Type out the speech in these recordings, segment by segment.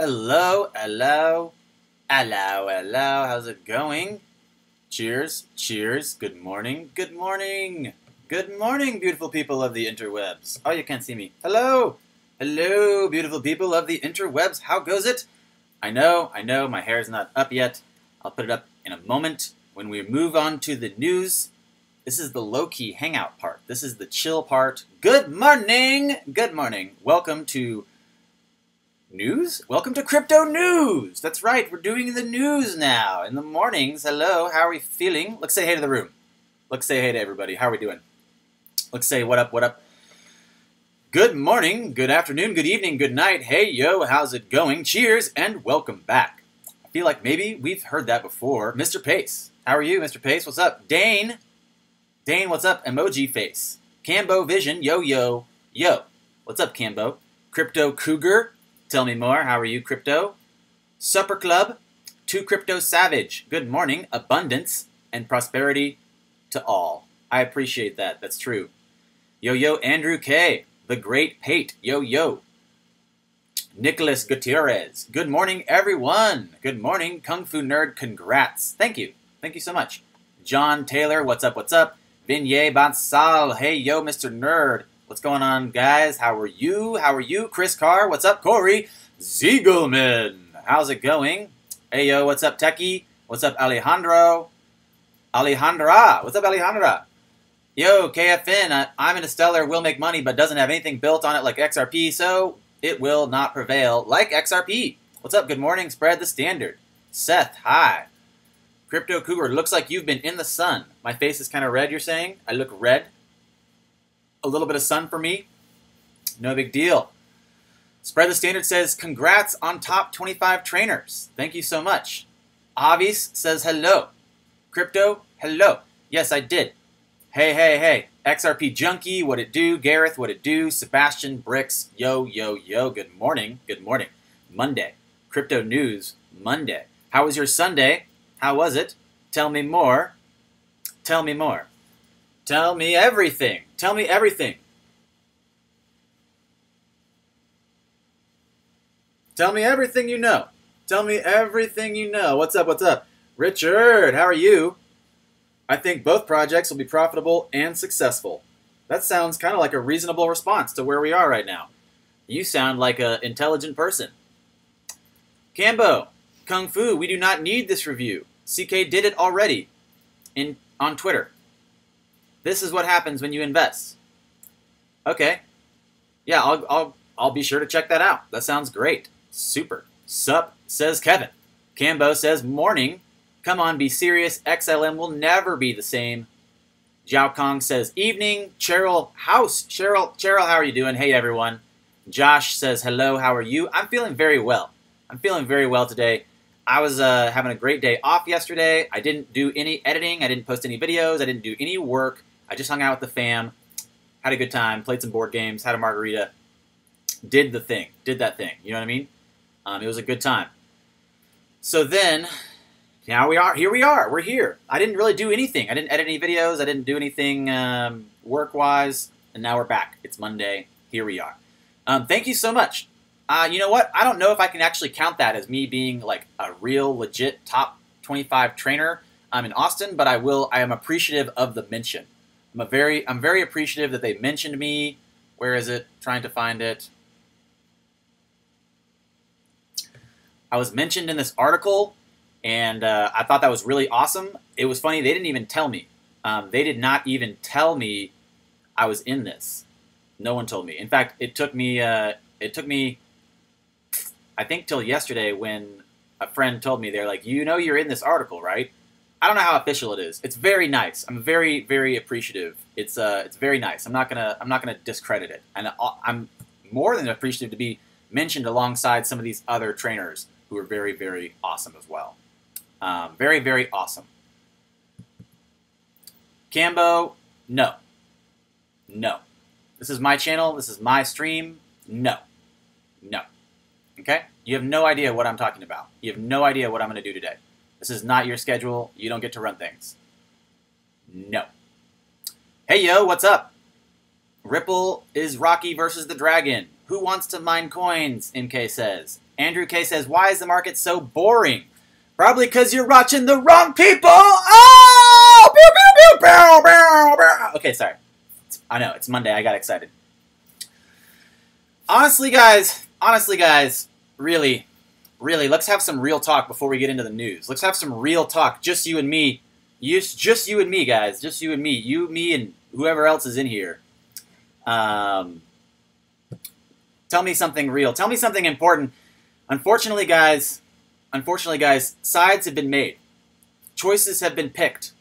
Hello, hello, hello, hello. How's it going? Cheers, cheers. Good morning, good morning. Good morning, beautiful people of the interwebs. Oh, you can't see me. Hello, hello, beautiful people of the interwebs. How goes it? I know, my hair's not up yet. I'll put it up in a moment. When we move on to the news, this is the low-key hangout part. This is the chill part. Good morning, good morning. Welcome to news? Welcome to Crypto News! That's right, we're doing the news now. In the mornings, hello, how are we feeling? Let's say hey to the room. Let's say hey to everybody. How are we doing? Let's say what up, what up. Good morning, good afternoon, good evening, good night. Hey, yo, how's it going? Cheers, and welcome back. I feel like maybe we've heard that before. Mr. Pace, how are you, Mr. Pace? What's up? Dane, what's up? Emoji face. Cambo Vision, yo, yo, yo. What's up, Cambo? Crypto Cougar, tell me more. How are you, Crypto? Supper Club, to Crypto Savage. Good morning, abundance and prosperity to all. I appreciate that. That's true. Yo, yo, Andrew K. The Great Pate. Yo, yo. Nicholas Gutierrez. Good morning, everyone. Good morning, Kung Fu Nerd. Congrats. Thank you. Thank you so much. John Taylor. What's up? What's up? Vigney Bansal. Hey, yo, Mr. Nerd. What's going on, guys? How are you? How are you? Chris Carr. What's up, Corey? Ziegelman. How's it going? Hey, yo, what's up, Techie? What's up, Alejandro? Alejandra. What's up, Alejandra? Yo, KFN. I'm in a stellar will make money, but doesn't have anything built on it like XRP, so it will not prevail like XRP. What's up? Good morning. Spread the standard. Seth, hi. Crypto Cougar, looks like you've been in the sun. My face is kind of red, you're saying? I look red? A little bit of sun for me? No big deal. Spread the Standard says, congrats on top 25 trainers. Thank you so much. Avis says, hello. Crypto, hello. Yes, I did. Hey, hey, hey. XRP Junkie, what it do? Gareth, what it do? Sebastian, Bricks, yo, yo, yo. Good morning. Good morning. Monday. Crypto News, Monday. How was your Sunday? How was it? Tell me more. Tell me more. Tell me everything. Tell me everything. Tell me everything you know. Tell me everything you know. What's up? What's up? Richard, how are you? I think both projects will be profitable and successful. That sounds kind of like a reasonable response to where we are right now. You sound like an intelligent person. Cambo, Kung Fu, we do not need this review. CK did it already on Twitter. This is what happens when you invest. Okay. Yeah, I'll be sure to check that out. That sounds great. Super. Sup, says Kevin. Cambo says morning. Come on, be serious. XLM will never be the same. Jiao Kong says evening. Cheryl House. Cheryl, how are you doing? Hey, everyone. Josh says hello. How are you? I'm feeling very well. I'm feeling very well today. I was having a great day off yesterday. I didn't do any editing. I didn't post any videos. I didn't do any work. I just hung out with the fam, had a good time, played some board games, had a margarita, did that thing, you know what I mean? It was a good time. So then, now here we are, we're here. I didn't really do anything. I didn't edit any videos, I didn't do anything work-wise, and now we're back. It's Monday, here we are. Thank you so much. You know what? I don't know if I can actually count that as me being like a real legit top 25 trainer in Austin, but I am appreciative of the mention. I'm very appreciative that they mentioned me. Where is it? Trying to find it. I was mentioned in this article, and I thought that was really awesome. It was funny. They didn't even tell me. They did not even tell me I was in this. No one told me. In fact, it took me, I think, till yesterday when a friend told me, they're like, you know you're in this article, right? I don't know how official it is. It's very nice. I'm very, very appreciative. It's very nice. I'm not gonna discredit it, and I'm more than appreciative to be mentioned alongside some of these other trainers who are very, very awesome as well. Very, very awesome. Cambo, no, no. This is my channel. This is my stream. No, no. Okay? You have no idea what I'm talking about. You have no idea what I'm going to do today. This is not your schedule. You don't get to run things. No. Hey, yo, what's up? Ripple is Rocky versus the Dragon. Who wants to mine coins, MK says. Andrew K says, why is the market so boring? Probably because you're watching the wrong people. Oh! Pew, pew, pew, pew, pew, pew. Okay, sorry. I know, it's Monday. I got excited. Honestly, guys, really, let's have some real talk before we get into the news. Let's have some real talk, just you and me. Just you and me, guys. Just you and me. You, me, and whoever else is in here. Tell me something real. Tell me something important. Unfortunately, guys, sides have been made. Choices have been picked.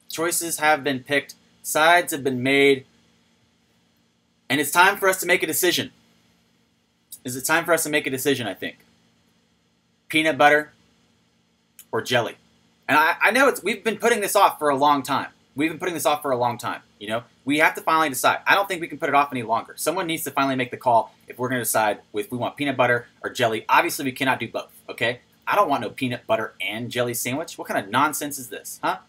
Choices have been picked. Sides have been made. And it's time for us to make a decision. Is it time for us to make a decision, I think? Peanut butter or jelly? And I know we've been putting this off for a long time. We've been putting this off for a long time, you know? We have to finally decide. I don't think we can put it off any longer. Someone needs to finally make the call if we're going to decide if we want peanut butter or jelly. Obviously, we cannot do both, okay? I don't want no peanut butter and jelly sandwich. What kind of nonsense is this, huh?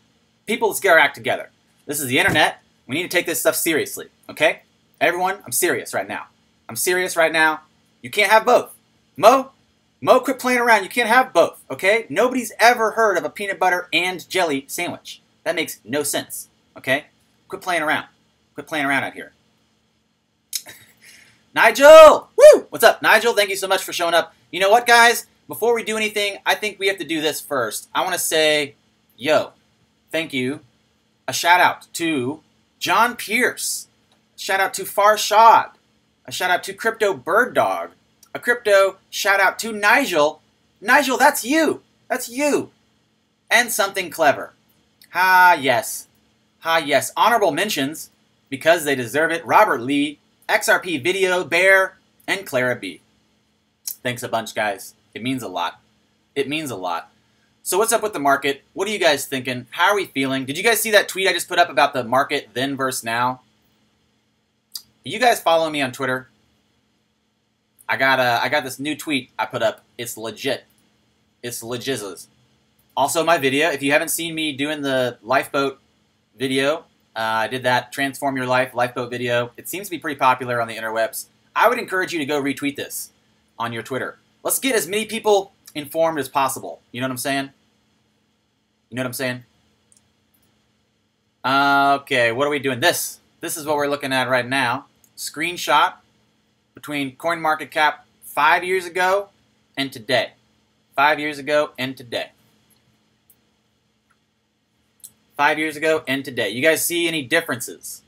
People, let's get our act together. This is the internet. We need to take this stuff seriously, okay? Everyone, I'm serious right now. I'm serious right now. You can't have both. Mo, quit playing around. You can't have both, okay? Nobody's ever heard of a peanut butter and jelly sandwich. That makes no sense, okay? Quit playing around. Quit playing around out here. Nigel! Woo! What's up, Nigel? Thank you so much for showing up. You know what, guys? Before we do anything, I think we have to do this first. I want to say, yo, thank you. A shout out to John Pierce. Shout out to Farshad. A shout out to Crypto Bird Dog. A crypto shout out to Nigel. Nigel, that's you. That's you. And something clever. Ah, yes. Ah, yes. Honorable mentions, because they deserve it. Robert Lee, XRP Video, Bear, and Clara B. Thanks a bunch, guys. It means a lot. It means a lot. So what's up with the market? What are you guys thinking? How are we feeling? Did you guys see that tweet I just put up about the market then versus now? You guys follow me on Twitter? I got this new tweet I put up. It's legit. It's legizzes. Also, my video. If you haven't seen me doing the lifeboat video, I did that Transform Your Life lifeboat video. It seems to be pretty popular on the interwebs. I would encourage you to go retweet this on your Twitter. Let's get as many people informed as possible. You know what I'm saying? You know what I'm saying? Okay, what are we doing? This is what we're looking at right now. Screenshot between CoinMarketCap 5 years ago and today. 5 years ago and today. 5 years ago and today. You guys see any differences?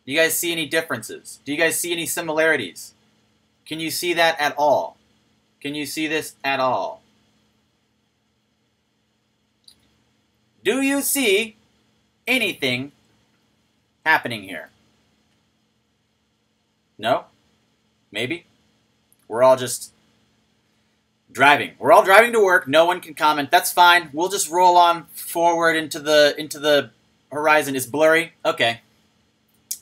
Do you guys see any differences? Do you guys see any similarities? Can you see that at all? Can you see this at all? Do you see anything happening here? No? Maybe? We're all just driving. We're all driving to work. No one can comment. That's fine. We'll just roll on forward into the horizon. It's blurry. Okay.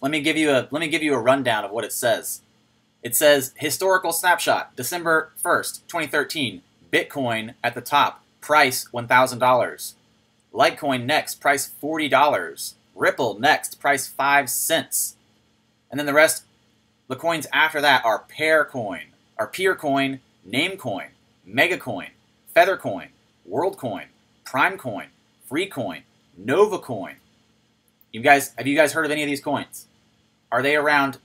Let me give you a rundown of what it says. It says historical snapshot, December 1st, 2013. Bitcoin at the top, price $1,000. Litecoin next, price $40. Ripple next, price 5 cents. And then the rest, the coins after that are Peercoin, Namecoin, Megacoin, Feathercoin, WorldCoin, PrimeCoin, FreeCoin, NovaCoin. Have you guys heard of any of these coins? Are they around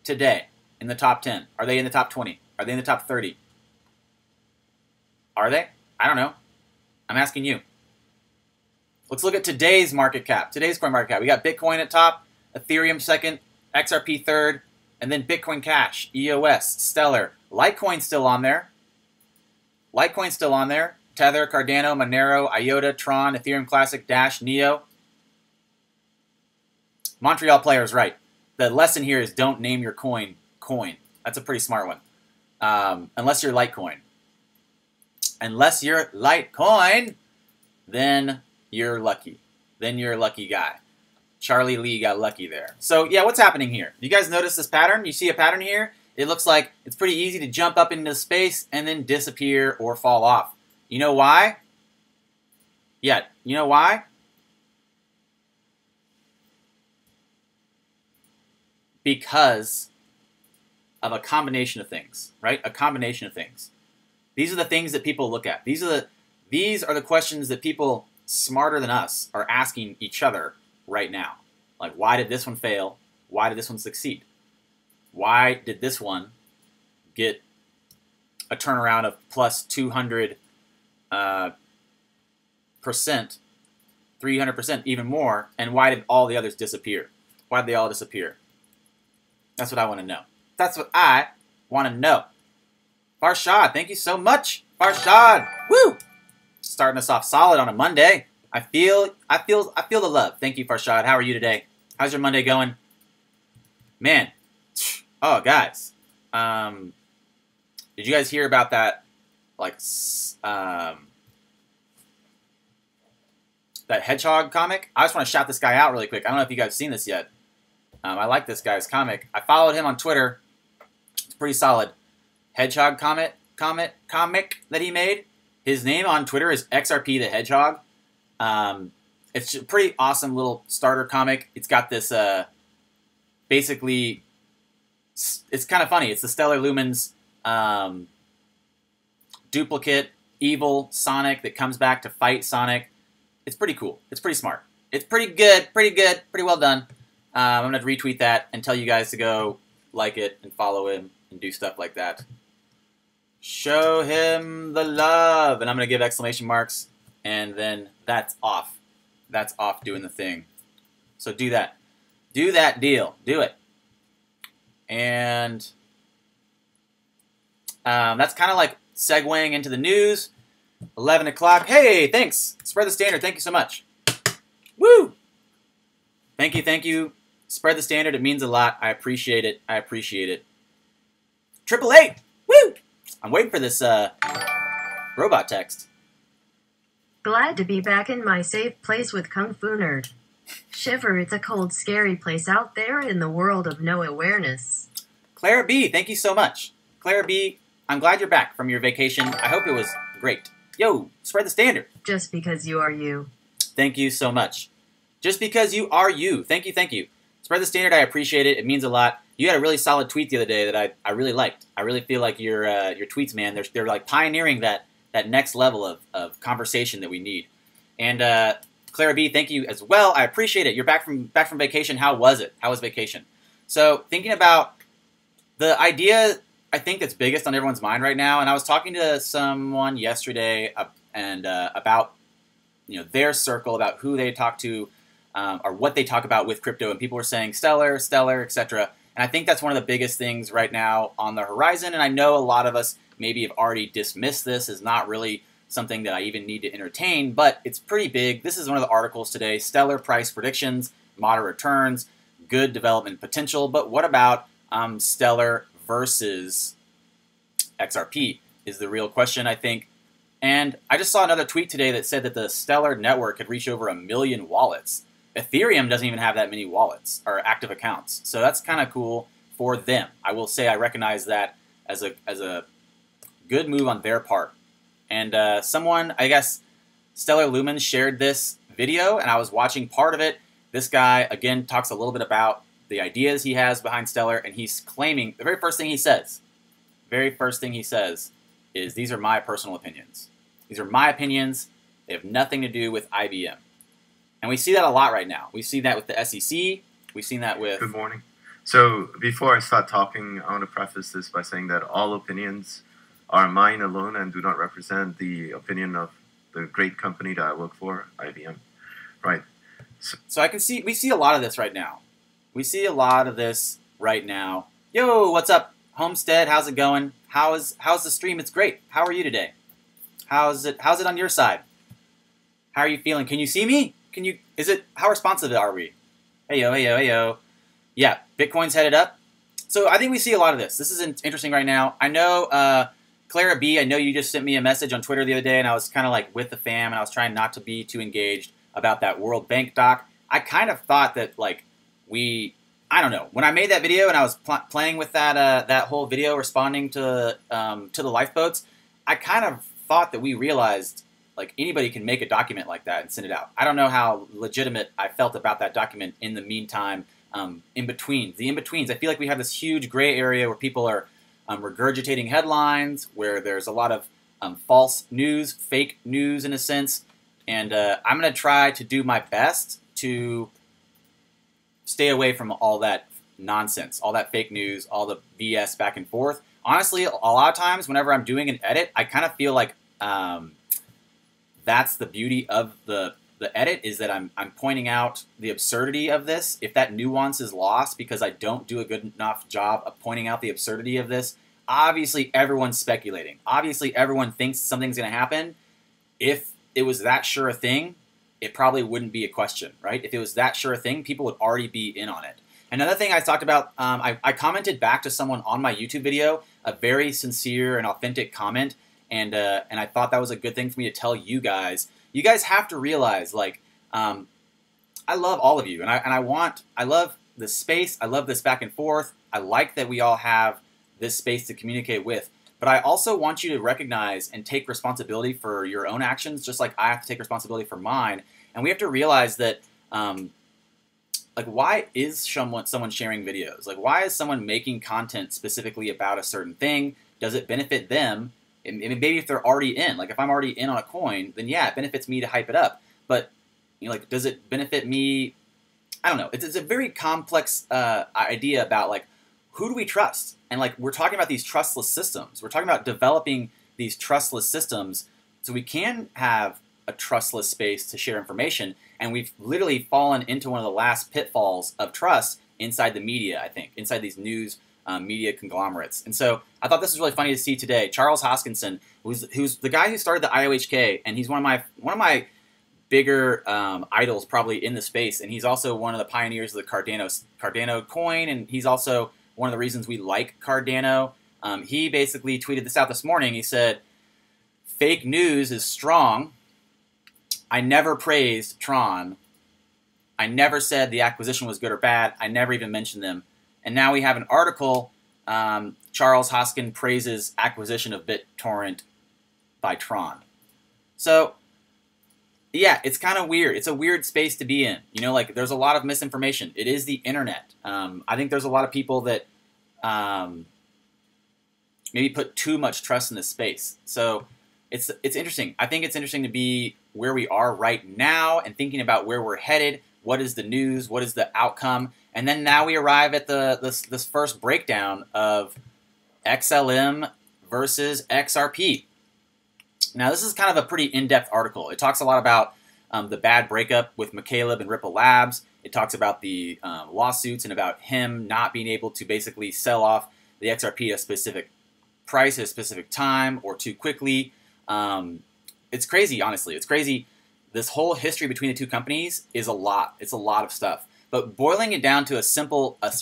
today in the top 10? Are they in the top 20? Are they in the top 30? Are they? I don't know. I'm asking you. Let's look at today's market cap. Today's coin market cap. We got Bitcoin at top, Ethereum second, XRP third, and then Bitcoin Cash, EOS, Stellar. Litecoin still on there. Litecoin still on there. Tether, Cardano, Monero, IOTA, Tron, Ethereum Classic, Dash, Neo. Montreal player's right. The lesson here is don't name your coin. That's a pretty smart one. Unless you're Litecoin. Unless you're Litecoin, then you're lucky. Then you're a lucky guy. Charlie Lee got lucky there. So, yeah, what's happening here? You guys notice this pattern? You see a pattern here? It looks like it's pretty easy to jump up into space and then disappear or fall off. You know why? Yeah, you know why? Because of a combination of things, right? A combination of things. These are the things that people look at. These are the questions that people smarter than us are asking each other right now. Like, why did this one fail? Why did this one succeed? Why did this one get a turnaround of plus 200%, 300%, even more? And why did all the others disappear? Why did they all disappear? That's what I want to know. That's what I want to know. Farshad, thank you so much. Farshad, woo! Starting us off solid on a Monday. I feel the love. Thank you, Farshad. How are you today? How's your Monday going? Man, oh guys, did you guys hear about that? Like, that hedgehog comic? I just want to shout this guy out really quick. I don't know if you guys have seen this yet. I like this guy's comic. I followed him on Twitter. It's pretty solid. Hedgehog comic that he made. His name on Twitter is XRP the Hedgehog. It's a pretty awesome little starter comic. It's got this, basically, it's kind of funny. It's the Stellar Lumens duplicate, evil Sonic that comes back to fight Sonic. It's pretty cool. It's pretty smart. It's pretty good, pretty well done. I'm going to retweet that and tell you guys to go like it and follow him and do stuff like that. Show him the love. And I'm going to give exclamation marks. And then that's off. That's off doing the thing. So do that. Do that deal. Do it. And that's kind of like segueing into the news. 11 o'clock. Hey, thanks. Spread the standard. Thank you so much. Woo! Thank you, thank you. Spread the standard. It means a lot. I appreciate it. I appreciate it. 888. Woo! I'm waiting for this robot text. Glad to be back in my safe place with Kung Fu Nerd. Shiver, it's a cold, scary place out there in the world of no awareness. Clara B, thank you so much. Clara B, I'm glad you're back from your vacation. I hope it was great. Yo, spread the standard. Just because you are you. Thank you so much. Just because you are you. Thank you, thank you. Spread the standard. I appreciate it. It means a lot. You had a really solid tweet the other day that I really liked. I really feel like your tweets, man, they're like pioneering that next level of conversation that we need. And Clara B, thank you as well. I appreciate it. You're back from vacation. How was it? How was vacation? So thinking about the idea, I think that's biggest on everyone's mind right now. And I was talking to someone yesterday about their circle, about who they talk to or what they talk about with crypto. And people were saying stellar, etc. And I think that's one of the biggest things right now on the horizon. And I know a lot of us maybe have already dismissed this as not really something that I even need to entertain, but it's pretty big. This is one of the articles today. Stellar price predictions, moderate returns, good development potential. But what about Stellar versus XRP is the real question, I think. And I just saw another tweet today that said that the Stellar network had reached over 1 million wallets. Ethereum doesn't even have that many wallets or active accounts. So that's kind of cool for them. I will say I recognize that as a good move on their part. And someone, I guess, Stellar Lumens shared this video, and I was watching part of it. This guy, again, talks a little bit about the ideas he has behind Stellar, and he's claiming, the very first thing he says is, these are my personal opinions. These are my opinions. They have nothing to do with IBM. And we see that a lot right now. We see that with the SEC. We've seen that with... Good morning. So before I start talking, I want to preface this by saying that all opinions are mine alone and do not represent the opinion of the great company that I work for, IBM. Right. So I can see, we see a lot of this right now. We see a lot of this right now. Yo, what's up, Homestead? How's it going? How's the stream? It's great. How are you today? How's it on your side? How are you feeling? Can you see me? How responsive are we? Hey yo. Yeah, Bitcoin's headed up. So I think we see a lot of this. This is interesting right now. I know, Clara B, I know you just sent me a message on Twitter the other day, and I was kind of like with the fam, and I was trying not to be too engaged about that World Bank doc. I kind of thought that, like, I don't know. When I made that video and I was playing with that whole video responding to the lifeboats, I kind of thought that we realized, like, anybody can make a document like that and send it out. I don't know how legitimate I felt about that document in the meantime in-betweens. The in-betweens. I feel like we have this huge gray area where people are regurgitating headlines, where there's a lot of false news, fake news in a sense, and I'm going to try to do my best to stay away from all that nonsense, all that fake news, all the BS back and forth. Honestly, a lot of times whenever I'm doing an edit, I kind of feel like that's the beauty of the edit, is that I'm pointing out the absurdity of this. If that nuance is lost because I don't do a good enough job of pointing out the absurdity of this, obviously everyone's speculating. Obviously everyone thinks something's going to happen. If it was that sure a thing, it probably wouldn't be a question, right? If it was that sure a thing, people would already be in on it. Another thing I talked about, I commented back to someone on my YouTube video, a very sincere and authentic comment, and I thought that was a good thing for me to tell you guys. You guys have to realize, like, I love all of you, and I love this space. I love this back and forth. I like that we all have this space to communicate with. But I also want you to recognize and take responsibility for your own actions, just like I have to take responsibility for mine. And we have to realize that, like, why is someone sharing videos? Like, why is someone making content specifically about a certain thing? Does it benefit them? And maybe if they're already in, like if I'm already in on a coin, then yeah, it benefits me to hype it up. But, you know, like, does it benefit me? I don't know. It's a very complex idea about, like, who do we trust? And, like, we're talking about these trustless systems. We're talking about developing these trustless systems so we can have a trustless space to share information. And we've literally fallen into one of the last pitfalls of trust inside the media, I think, inside these news media conglomerates. And so I thought this was really funny to see today. Charles Hoskinson, who's the guy who started the IOHK, and he's one of my bigger idols probably in the space. And he's also one of the pioneers of the Cardano coin, and he's also one of the reasons we like Cardano. He basically tweeted this out this morning. He said, "Fake news is strong. I never praised Tron. I never said the acquisition was good or bad. I never even mentioned them. And now we have an article, Charles Hoskin praises acquisition of BitTorrent by Tron." So, yeah, it's kind of weird. It's a weird space to be in. You know, like, there's a lot of misinformation. It is the internet. I think there's a lot of people that maybe put too much trust in this space. So it's interesting. I think it's interesting to be where we are right now and thinking about where we're headed. What is the news? What is the outcome? And then now we arrive at this first breakdown of XLM versus XRP. Now, this is kind of a pretty in-depth article. It talks a lot about the bad breakup with McCaleb and Ripple Labs. It talks about the lawsuits and about him not being able to basically sell off the XRP at a specific price at a specific time or too quickly. It's crazy, honestly. It's crazy. This whole history between the two companies is a lot. It's a lot of stuff. But boiling it down to a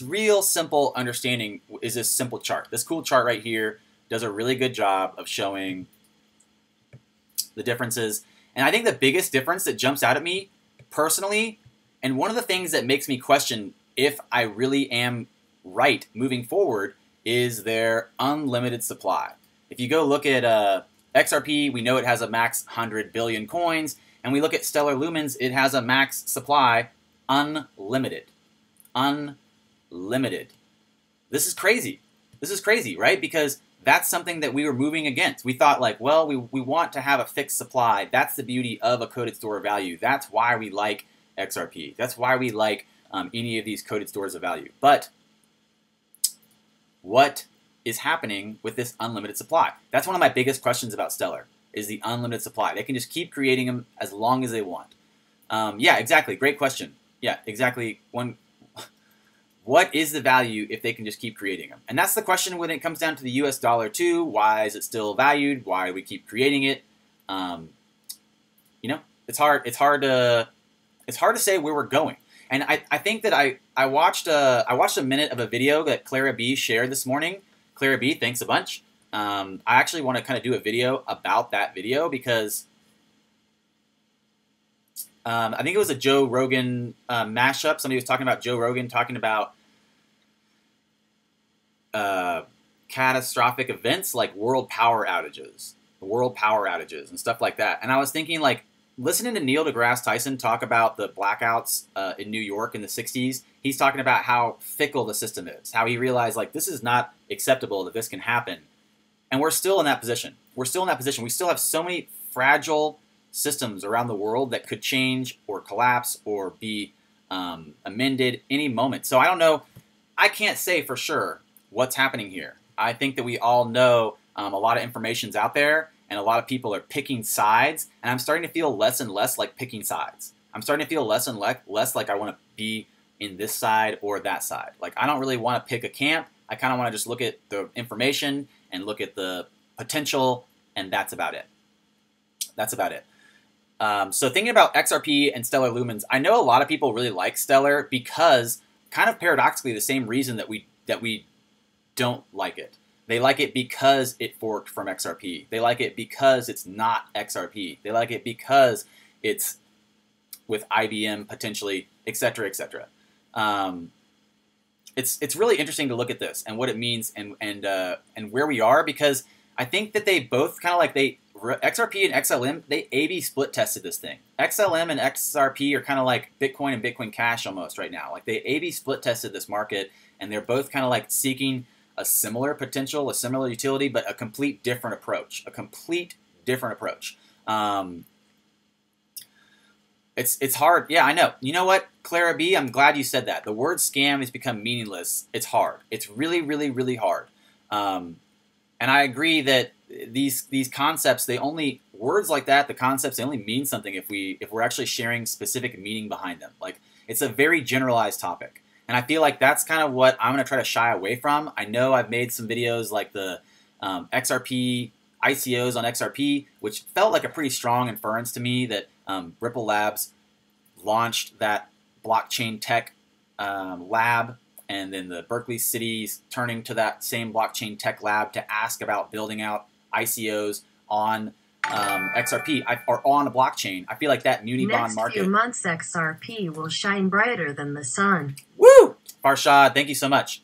real simple understanding is this simple chart. This cool chart right here does a really good job of showing the differences. And I think the biggest difference that jumps out at me personally, and one of the things that makes me question if I really am right moving forward, is their unlimited supply. If you go look at XRP, we know it has a max 100 billion coins, and we look at Stellar Lumens, it has a max supply unlimited. Unlimited. This is crazy. This is crazy, right? Because that's something that we were moving against. We thought, like, well, we want to have a fixed supply. That's the beauty of a coded store of value. That's why we like XRP. That's why we like any of these coded stores of value. But what is happening with this unlimited supply? That's one of my biggest questions about Stellar, is the unlimited supply. They can just keep creating them as long as they want. Yeah, exactly. Great question. Yeah, exactly. What is the value if they can just keep creating them? And that's the question when it comes down to the US dollar too. Why is it still valued? Why do we keep creating it? You know, it's hard to say where we're going. And I think that I watched a minute of a video that Clara B shared this morning. Clara B, thanks a bunch. I actually want to kind of do a video about that video because I think it was a Joe Rogan mashup. Somebody was talking about Joe Rogan talking about catastrophic events like world power outages and stuff like that. And I was thinking, like, listening to Neil deGrasse Tyson talk about the blackouts in New York in the 60s, he's talking about how fickle the system is, how he realized, like, this is not acceptable that this can happen. And we're still in that position. We're still in that position. We still have so many fragile systems around the world that could change or collapse or be amended any moment. So I don't know. I can't say for sure what's happening here. I think that we all know a lot of information's out there, and a lot of people are picking sides, and I'm starting to feel less and less like picking sides. I'm starting to feel less and less like I want to be in this side or that side. Like, I don't really want to pick a camp. I kind of want to just look at the information and look at the potential, and that's about it. That's about it. So thinking about XRP and Stellar Lumens, I know a lot of people really like Stellar because, kind of paradoxically, the same reason that we don't like it. They like it because it forked from XRP. They like it because it's not XRP. They like it because it's with IBM potentially, etc., etc. It's really interesting to look at this and what it means and where we are, because I think that they both kind of like XRP and XLM, they A/B split tested this thing. XLM and XRP are kind of like Bitcoin and Bitcoin Cash almost right now. Like, they A/B split tested this market, and they're both kind of like seeking a similar potential, a similar utility, but a complete different approach. A complete different approach. It's hard. Yeah, I know. You know what, Clara B, I'm glad you said that. The word scam has become meaningless. It's hard. It's really, really, really hard. And I agree that these concepts, words like that, the concepts, they only mean something if we're actually sharing specific meaning behind them. Like, it's a very generalized topic. And I feel like that's kind of what I'm going to try to shy away from. I know I've made some videos like the XRP ICOs on XRP, which felt like a pretty strong inference to me that Ripple Labs launched that blockchain tech lab, and then the Berkeley city's turning to that same blockchain tech lab to ask about building out ICOs on XRP or on a blockchain. I feel like that muni bond market. Next few months, XRP will shine brighter than the sun. Woo! Farshad, thank you so much.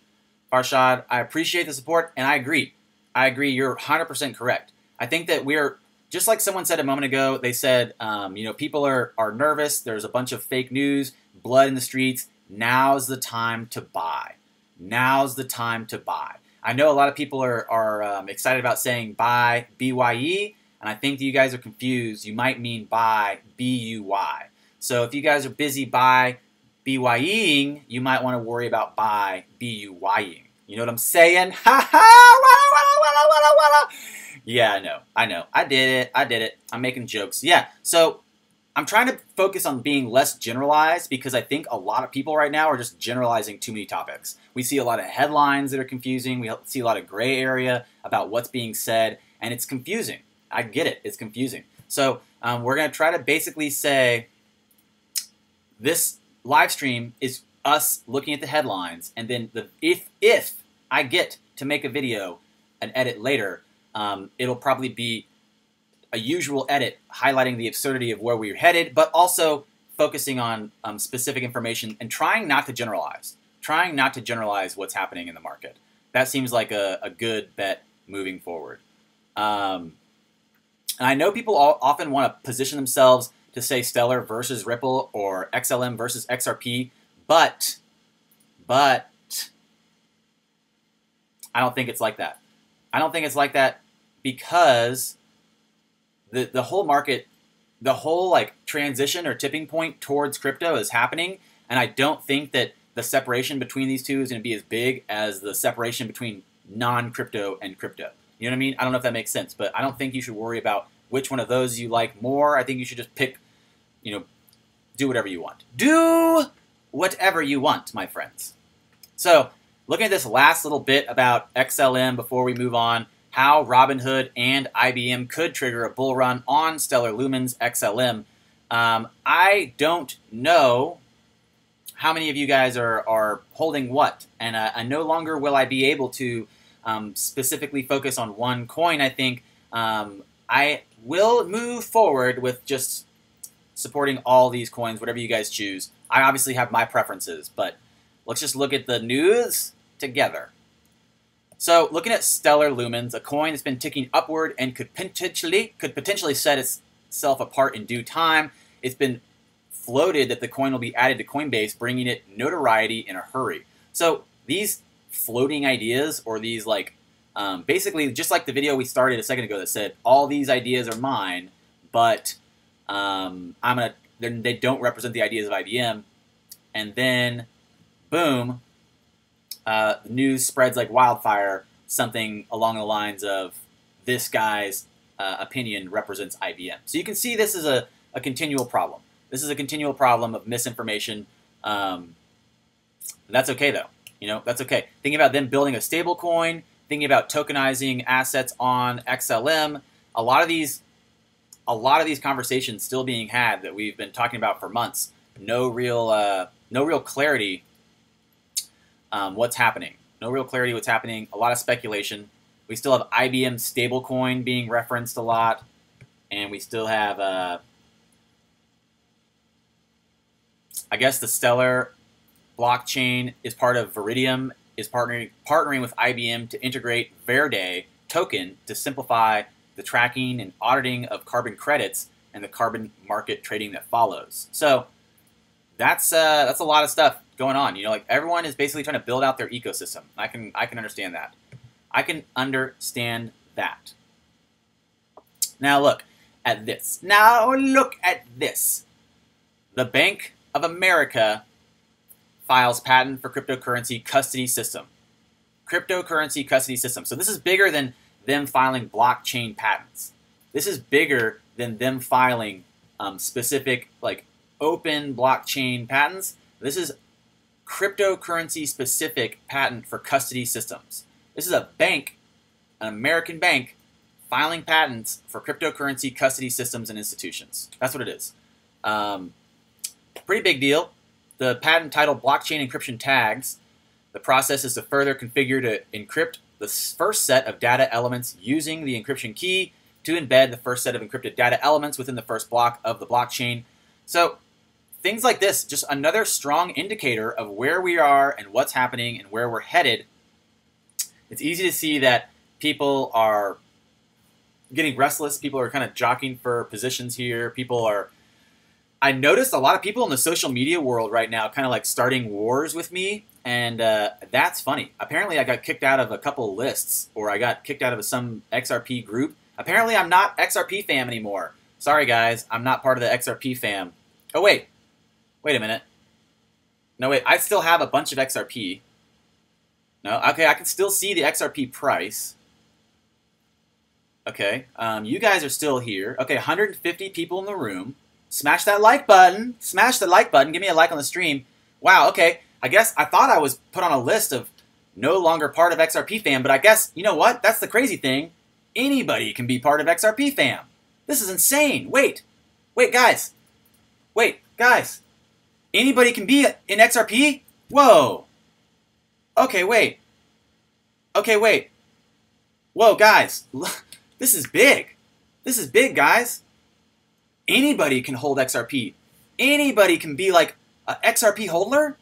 Farshad, I appreciate the support, and I agree. I agree. You're 100% correct. I think that we're, just like someone said a moment ago, they said, people are nervous. There's a bunch of fake news, blood in the streets. Now's the time to buy. Now's the time to buy. I know a lot of people are excited about saying buy, BYE, and I think that you guys are confused. You might mean buy, BUY. So if you guys are busy buy, BYEing, you might want to worry about buy, BUYing. You know what I'm saying? Ha ha! Yeah, I know. I did it. I'm making jokes. Yeah, so I'm trying to focus on being less generalized, because I think a lot of people right now are just generalizing too many topics. We see a lot of headlines that are confusing. We see a lot of gray area about what's being said, and it's confusing. I get it. It's confusing. So we're going to try to basically say this live stream is us looking at the headlines, and then if I get to make a video, an edit later, it'll probably be a usual edit highlighting the absurdity of where we're headed, but also focusing on specific information and trying not to generalize. Trying not to generalize what's happening in the market. That seems like a good bet moving forward. And I know people often want to position themselves to say Stellar versus Ripple or XLM versus XRP, but I don't think it's like that. I don't think it's like that because the whole market, the whole like transition or tipping point towards crypto is happening, and I don't think that the separation between these two is going to be as big as the separation between non-crypto and crypto. You know what I mean? I don't know if that makes sense, but I don't think you should worry about which one of those you like more. I think you should just pick, do whatever you want. Do whatever you want, my friends. So, looking at this last little bit about XLM before we move on, how Robinhood and IBM could trigger a bull run on Stellar Lumens XLM. I don't know how many of you guys are holding what, and no longer will I be able to specifically focus on one coin. I think I will move forward with just supporting all these coins, whatever you guys choose. I obviously have my preferences, but let's just look at the news together. So, looking at Stellar Lumens, a coin that's been ticking upward and could potentially set its itself apart in due time. It's been floated that the coin will be added to Coinbase, bringing it notoriety in a hurry. So these floating ideas, or these like, basically just like the video we started a second ago that said all these ideas are mine, but they don't represent the ideas of IBM, and then boom, the news spreads like wildfire, something along the lines of this guy's opinion represents IBM. So you can see this is a continual problem. This is a continual problem of misinformation. That's okay though. You know, that's okay. Thinking about them building a stable coin, thinking about tokenizing assets on XLM, a lot of these conversations still being had that we've been talking about for months. No real clarity what's happening. No real clarity what's happening. A lot of speculation. We still have IBM stablecoin being referenced a lot, and we still have I guess the Stellar blockchain is part of Veridium, is partnering with IBM to integrate Verde token to simplify the tracking and auditing of carbon credits and the carbon market trading that follows. So that's a lot of stuff going on. You know, like everyone is basically trying to build out their ecosystem. I can understand that. I can understand that. Now look at this. Now look at this. The Bank of America files patent for cryptocurrency custody system. Cryptocurrency custody system. So this is bigger than them filing blockchain patents. This is bigger than them filing specific like open blockchain patents. This is cryptocurrency specific patent for custody systems. This is a bank, an American bank, filing patents for cryptocurrency custody systems and institutions. That's what it is. Pretty big deal. The patent titled Blockchain Encryption Tags. The process is to further configure to encrypt the first set of data elements using the encryption key to embed the first set of encrypted data elements within the first block of the blockchain. So things like this, just another strong indicator of where we are and what's happening and where we're headed. It's easy to see that people are getting restless. People are kind of jockeying for positions here. I noticed a lot of people in the social media world right now kind of like starting wars with me, and that's funny. Apparently I got kicked out of a couple lists, or I got kicked out of some XRP group. Apparently I'm not XRP fam anymore. Sorry guys, I'm not part of the XRP fam. Oh wait a minute. No wait, I still have a bunch of XRP. No, okay, I can still see the XRP price. Okay, you guys are still here. Okay, 150 people in the room. Smash that like button. Smash the like button. Give me a like on the stream. Wow, okay. I guess I thought I was put on a list of no longer part of XRP fam, but I guess, you know what? That's the crazy thing. Anybody can be part of XRP fam. This is insane. Wait, guys. Anybody can be in XRP? Whoa. Okay, wait. Whoa, guys. This is big. This is big, guys. Anybody can hold XRP. Anybody can be like an XRP holder?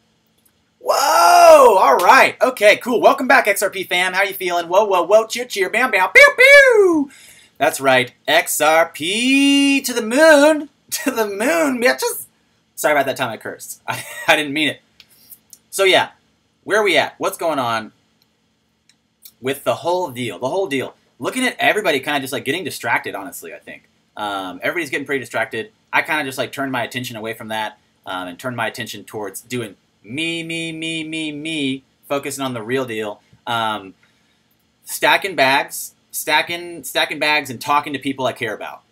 Whoa! All right. Okay, cool. Welcome back, XRP fam. How you feeling? Whoa. Cheer. Bam, bam. Pew, pew. That's right. XRP to the moon. To the moon, bitches. Sorry about that time I cursed. I didn't mean it. So yeah, where are we at? What's going on with the whole deal? The whole deal. Looking at everybody kind of just like getting distracted, honestly, I think. Everybody's getting pretty distracted. I kind of just like turned my attention away from that and turned my attention towards doing me, focusing on the real deal. Stacking bags and talking to people I care about.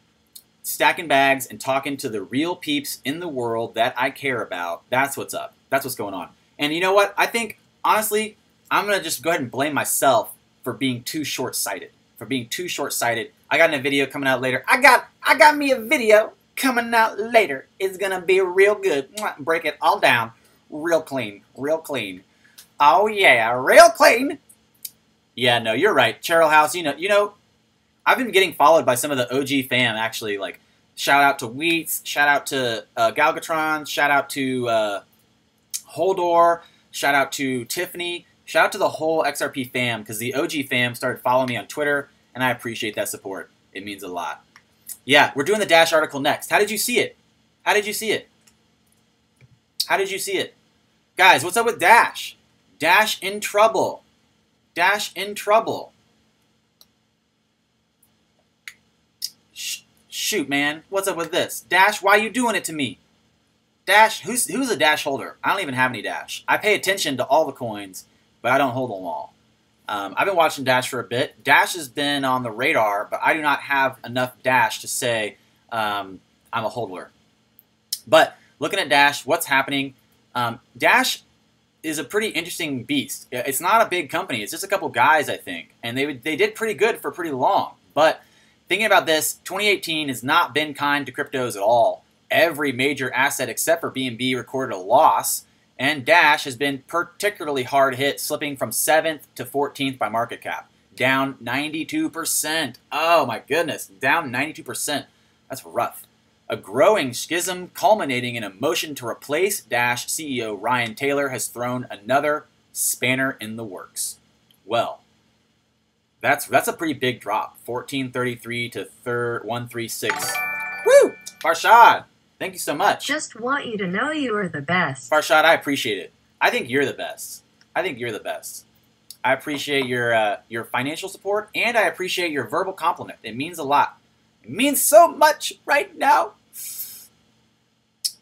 Stacking bags and talking to the real peeps in the world that I care about. That's what's up. That's what's going on. And you know what? I think, honestly, I'm going to just go ahead and blame myself for being too short-sighted. I got a video coming out later. I got me a video coming out later. It's going to be real good. Break it all down. Real clean. Oh, yeah. Real clean. Yeah, no, you're right. Cheryl House, you know, I've been getting followed by some of the OG fam, actually. Like, shout out to Wheats, shout out to Galgatron, shout out to Holdor, shout out to Tiffany, shout out to the whole XRP fam, because the OG fam started following me on Twitter, and I appreciate that support. It means a lot. Yeah, we're doing the Dash article next. How did you see it? How did you see it? How did you see it? Guys, what's up with Dash? Dash in trouble. Dash in trouble. Shoot, man. What's up with this? Dash, why you doing it to me? Dash, who's a Dash holder? I don't even have any Dash. I pay attention to all the coins, but I don't hold them all. I've been watching Dash for a bit. Dash has been on the radar, but I do not have enough Dash to say I'm a holder. But looking at Dash, what's happening? Dash is a pretty interesting beast. It's not a big company. It's just a couple guys, I think. And they did pretty good for pretty long. But thinking about this, 2018 has not been kind to cryptos at all. Every major asset except for BNB recorded a loss. And Dash has been particularly hard hit, slipping from 7th to 14th by market cap. Down 92%. Oh my goodness, down 92%. That's rough. A growing schism culminating in a motion to replace Dash CEO Ryan Taylor has thrown another spanner in the works. Well, that's a pretty big drop. 1433 to 136. Woo! Farshad, thank you so much. Just want you to know you are the best. Farshad, I appreciate it. I think you're the best. I think you're the best. I appreciate your financial support, and I appreciate your verbal compliment. It means a lot. It means so much right now.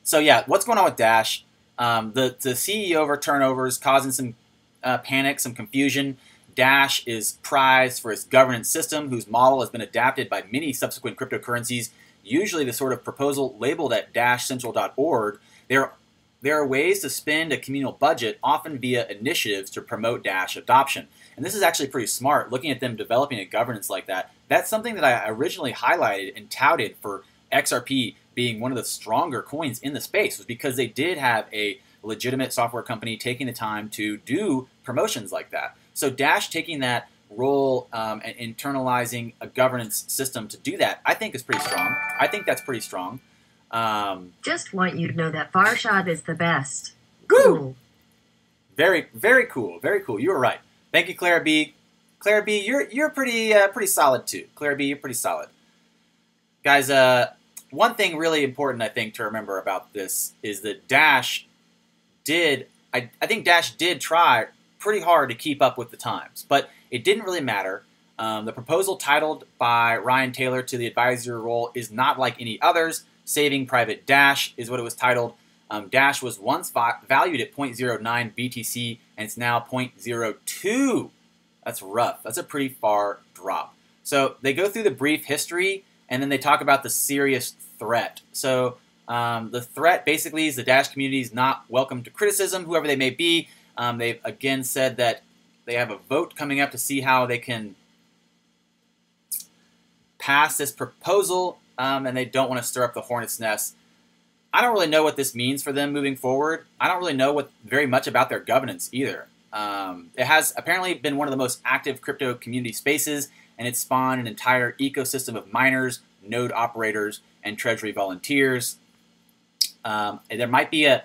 So yeah, what's going on with Dash? The CEO over turnovers causing some panic, some confusion. Dash is prized for its governance system, whose model has been adapted by many subsequent cryptocurrencies. Usually the sort of proposal labeled at dashcentral.org. There are ways to spend a communal budget, often via initiatives to promote Dash adoption. And this is actually pretty smart, looking at them developing a governance like that. That's something that I originally highlighted and touted for XRP being one of the stronger coins in the space, was because they did have a legitimate software company taking the time to do promotions like that. So Dash taking that role and internalizing a governance system to do that, I think is pretty strong. I think that's pretty strong. Just want you to know that Farshad is the best. Woo! Cool. Very, very cool. Very cool. You were right. Thank you, Clara B. Clara B, you're pretty solid too. Clara B, you're pretty solid. Guys, one thing really important I think to remember about this is that Dash did, I think Dash did try pretty hard to keep up with the times, but it didn't really matter. The proposal titled by Ryan Taylor to the advisory role is not like any others. Saving Private Dash is what it was titled. Dash was once valued at 0.09 BTC, and it's now 0.02. That's rough. That's a pretty far drop. So they go through the brief history, and then they talk about the serious threat. So the threat basically is the Dash community is not welcome to criticism, whoever they may be. They've again said that they have a vote coming up to see how they can pass this proposal, and they don't want to stir up the hornet's nest. I don't really know what this means for them moving forward. I don't really know very much about their governance either. It has apparently been one of the most active crypto community spaces, and it's spawned an entire ecosystem of miners, node operators, and treasury volunteers. There might be an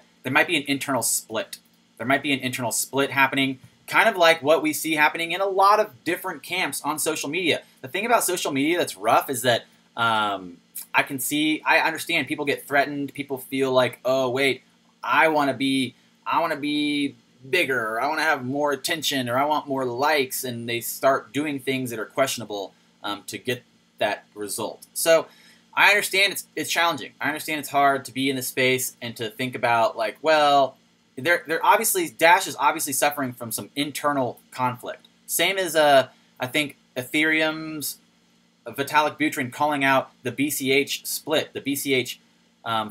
internal split. There might be an internal split happening, kind of like what we see happening in a lot of different camps on social media. The thing about social media that's rough is that I understand people get threatened. People feel like, oh wait, I want to be bigger, or I want to have more attention, or I want more likes, and they start doing things that are questionable to get that result. So I understand it's challenging. I understand it's hard to be in the space and to think about like, well, they're obviously Dash is obviously suffering from some internal conflict. Same as I think Ethereum's Vitalik Buterin calling out the BCH split, the BCH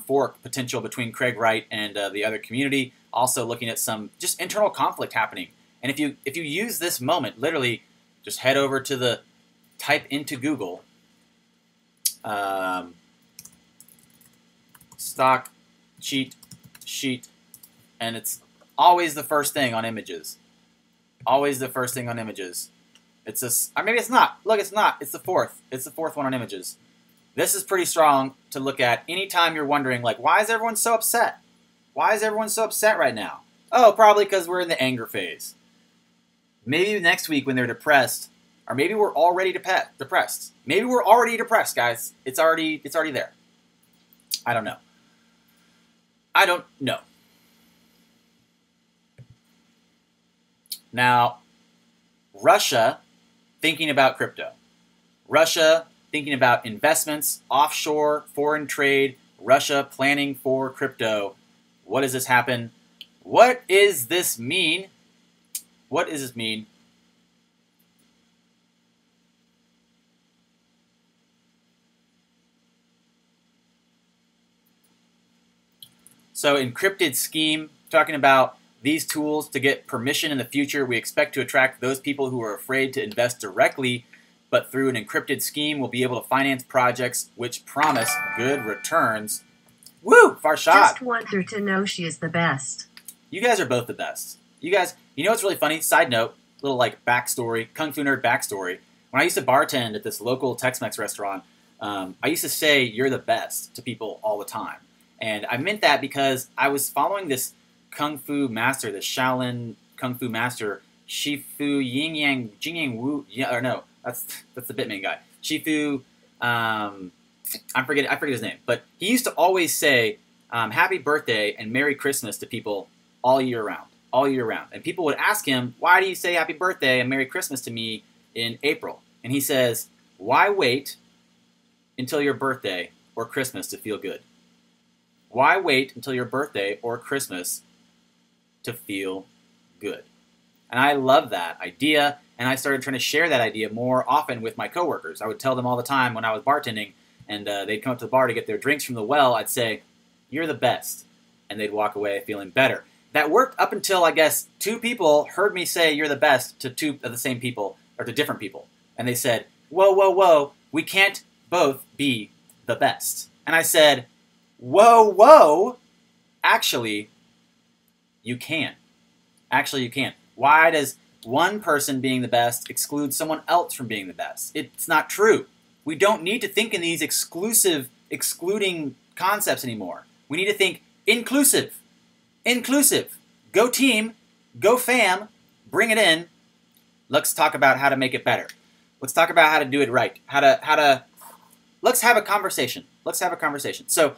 fork potential between Craig Wright and the other community. Also looking at some just internal conflict happening. And if you use this moment, literally just head over to type into Google stock cheat sheet, and it's always the first thing on images. Always the first thing on images. Or maybe it's not. Look, it's not. It's the fourth. It's the fourth one on images. This is pretty strong to look at anytime you're wondering, like, why is everyone so upset? Why is everyone so upset right now? Oh, probably because we're in the anger phase. Maybe next week when they're depressed, Or maybe we're already depressed. Maybe we're already depressed, guys. It's already there. I don't know. I don't know. Now, Russia thinking about crypto. Russia thinking about investments, offshore, foreign trade, Russia planning for crypto. What does this happen? What does this mean? What does this mean? So encrypted scheme, talking about these tools to get permission in the future. We expect to attract those people who are afraid to invest directly, but through an encrypted scheme, we'll be able to finance projects which promise good returns. Woo! Farshad! Just want her to know she is the best. You guys are both the best. You guys, you know what's really funny? Side note, little like backstory, Kung Fu Nerd backstory. When I used to bartend at this local Tex-Mex restaurant, I used to say, "You're the best" to people all the time. And I meant that because I was following this Kung Fu master, the Shaolin Kung Fu master, Shifu Yin Yang Jing Yang Wu. Yeah, or no, that's the Bitmain guy. Shifu, I forget his name, but he used to always say, "Happy birthday" and "Merry Christmas" to people all year round. And people would ask him, "Why do you say Happy Birthday and Merry Christmas to me in April?" And he says, "Why wait until your birthday or Christmas to feel good? Why wait until your birthday or Christmas to feel good?" And I love that idea, and I started trying to share that idea more often with my coworkers. I would tell them all the time when I was bartending, and they'd come up to the bar to get their drinks from the well, I'd say, "You're the best," and they'd walk away feeling better. That worked up until, I guess, 2 people heard me say "you're the best" to 2 of the same people, or to different people. And they said, "Whoa, whoa, whoa, we can't both be the best." And I said, "Whoa, whoa, actually, you can. Actually, you can. Why does one person being the best exclude someone else from being the best? It's not true. We don't need to think in these excluding concepts anymore. We need to think inclusive. Inclusive. Go team. Go fam. Bring it in. Let's talk about how to make it better. Let's talk about how to do it right. Let's have a conversation. Let's have a conversation. So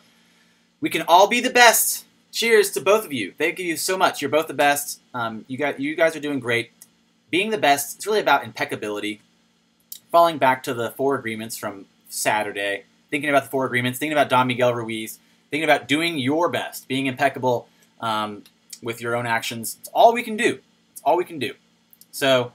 we can all be the best. Cheers to both of you. Thank you so much. You're both the best. You guys are doing great. Being the best, it's really about impeccability. Falling back to the 4 agreements from Saturday, thinking about the 4 agreements, thinking about Don Miguel Ruiz, thinking about doing your best, being impeccable with your own actions. It's all we can do. It's all we can do. So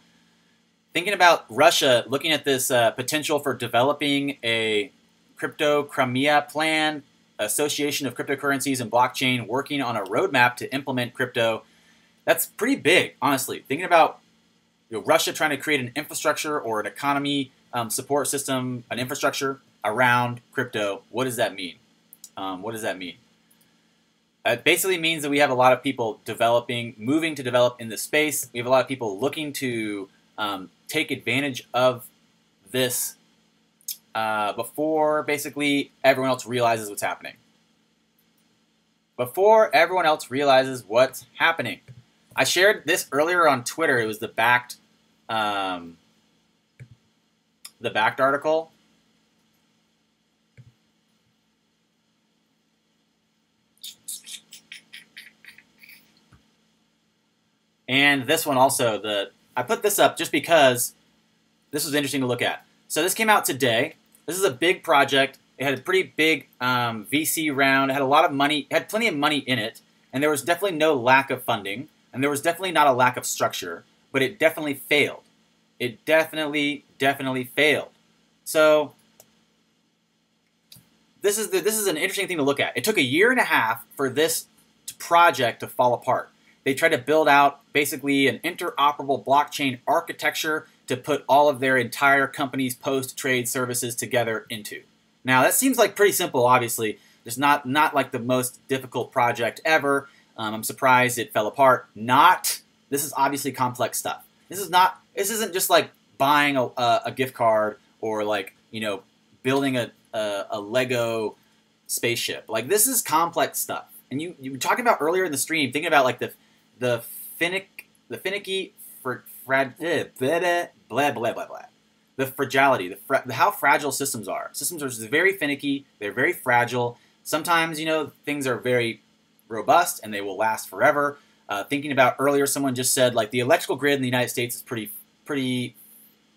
thinking about Russia, looking at this potential for developing a crypto Crimea plan, association of cryptocurrencies and blockchain, working on a roadmap to implement crypto. That's pretty big, honestly. Thinking about Russia trying to create an infrastructure or an economy support system, an infrastructure around crypto. What does that mean? What does that mean? It basically means that we have a lot of people moving to develop in this space. We have a lot of people looking to take advantage of this before basically everyone else realizes what's happening. Before everyone else realizes what's happening. I shared this earlier on Twitter. It was the Bakkt article. And this one also, I put this up just because this was interesting to look at. So this came out today. This is a big project. It had a pretty big VC round. It had a lot of money. It had plenty of money in it. And there was definitely no lack of funding. And there was definitely not a lack of structure. But it definitely failed. It definitely failed. So this is an interesting thing to look at. It took 1.5 years for this project to fall apart. They tried to build out basically an interoperable blockchain architecture to put all of their entire company's post-trade services together into. Now, that seems like pretty simple, obviously. It's not like the most difficult project ever. I'm surprised it fell apart. This is obviously complex stuff. This isn't just like buying a gift card or like, building a Lego spaceship. Like, this is complex stuff. And you were talking about earlier in the stream, thinking about like the finicky blah blah blah blah. the fragility, how fragile systems are. Systems are very finicky. They're very fragile. Sometimes, you know, things are very robust and they will last forever. Thinking about earlier, someone just said, like, the electrical grid in the United States is pretty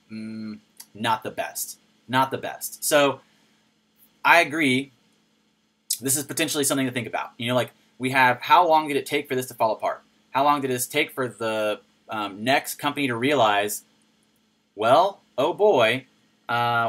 not the best. Not the best. So I agree. This is potentially something to think about. You know, like, we have, how long did it take for this to fall apart? How long did this take for the next company to realize, well, oh boy,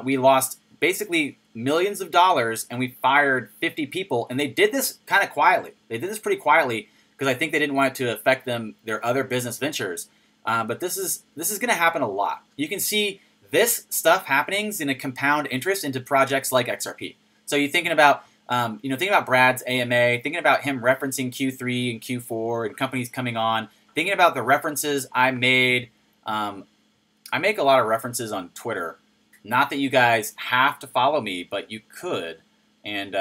we lost basically millions of dollars and we fired 50 people, and they did this kind of quietly. They did this pretty quietly because I think they didn't want it to affect their other business ventures. But this is going to happen a lot. You can see this stuff happening in a compound interest into projects like XRP. So you're thinking about, thinking about Brad's AMA, thinking about him referencing Q3 and Q4 and companies coming on, thinking about the references I made. I make a lot of references on Twitter. Not that you guys have to follow me, but you could. And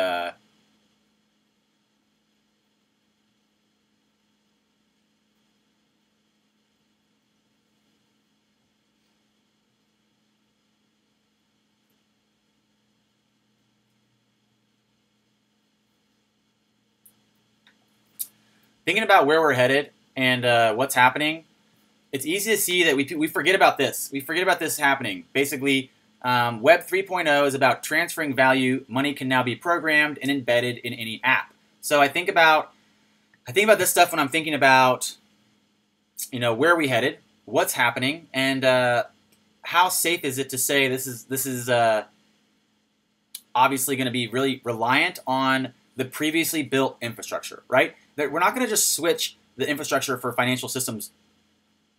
thinking about where we're headed and what's happening, it's easy to see that we forget about this. We forget about this happening. Basically, Web 3.0 is about transferring value. Money can now be programmed and embedded in any app. So I think about this stuff when I'm thinking about, you know, where are we headed, what's happening, and how safe is it to say this is obviously going to be really reliant on the previously built infrastructure, right? That we're not going to just switch the infrastructure for financial systems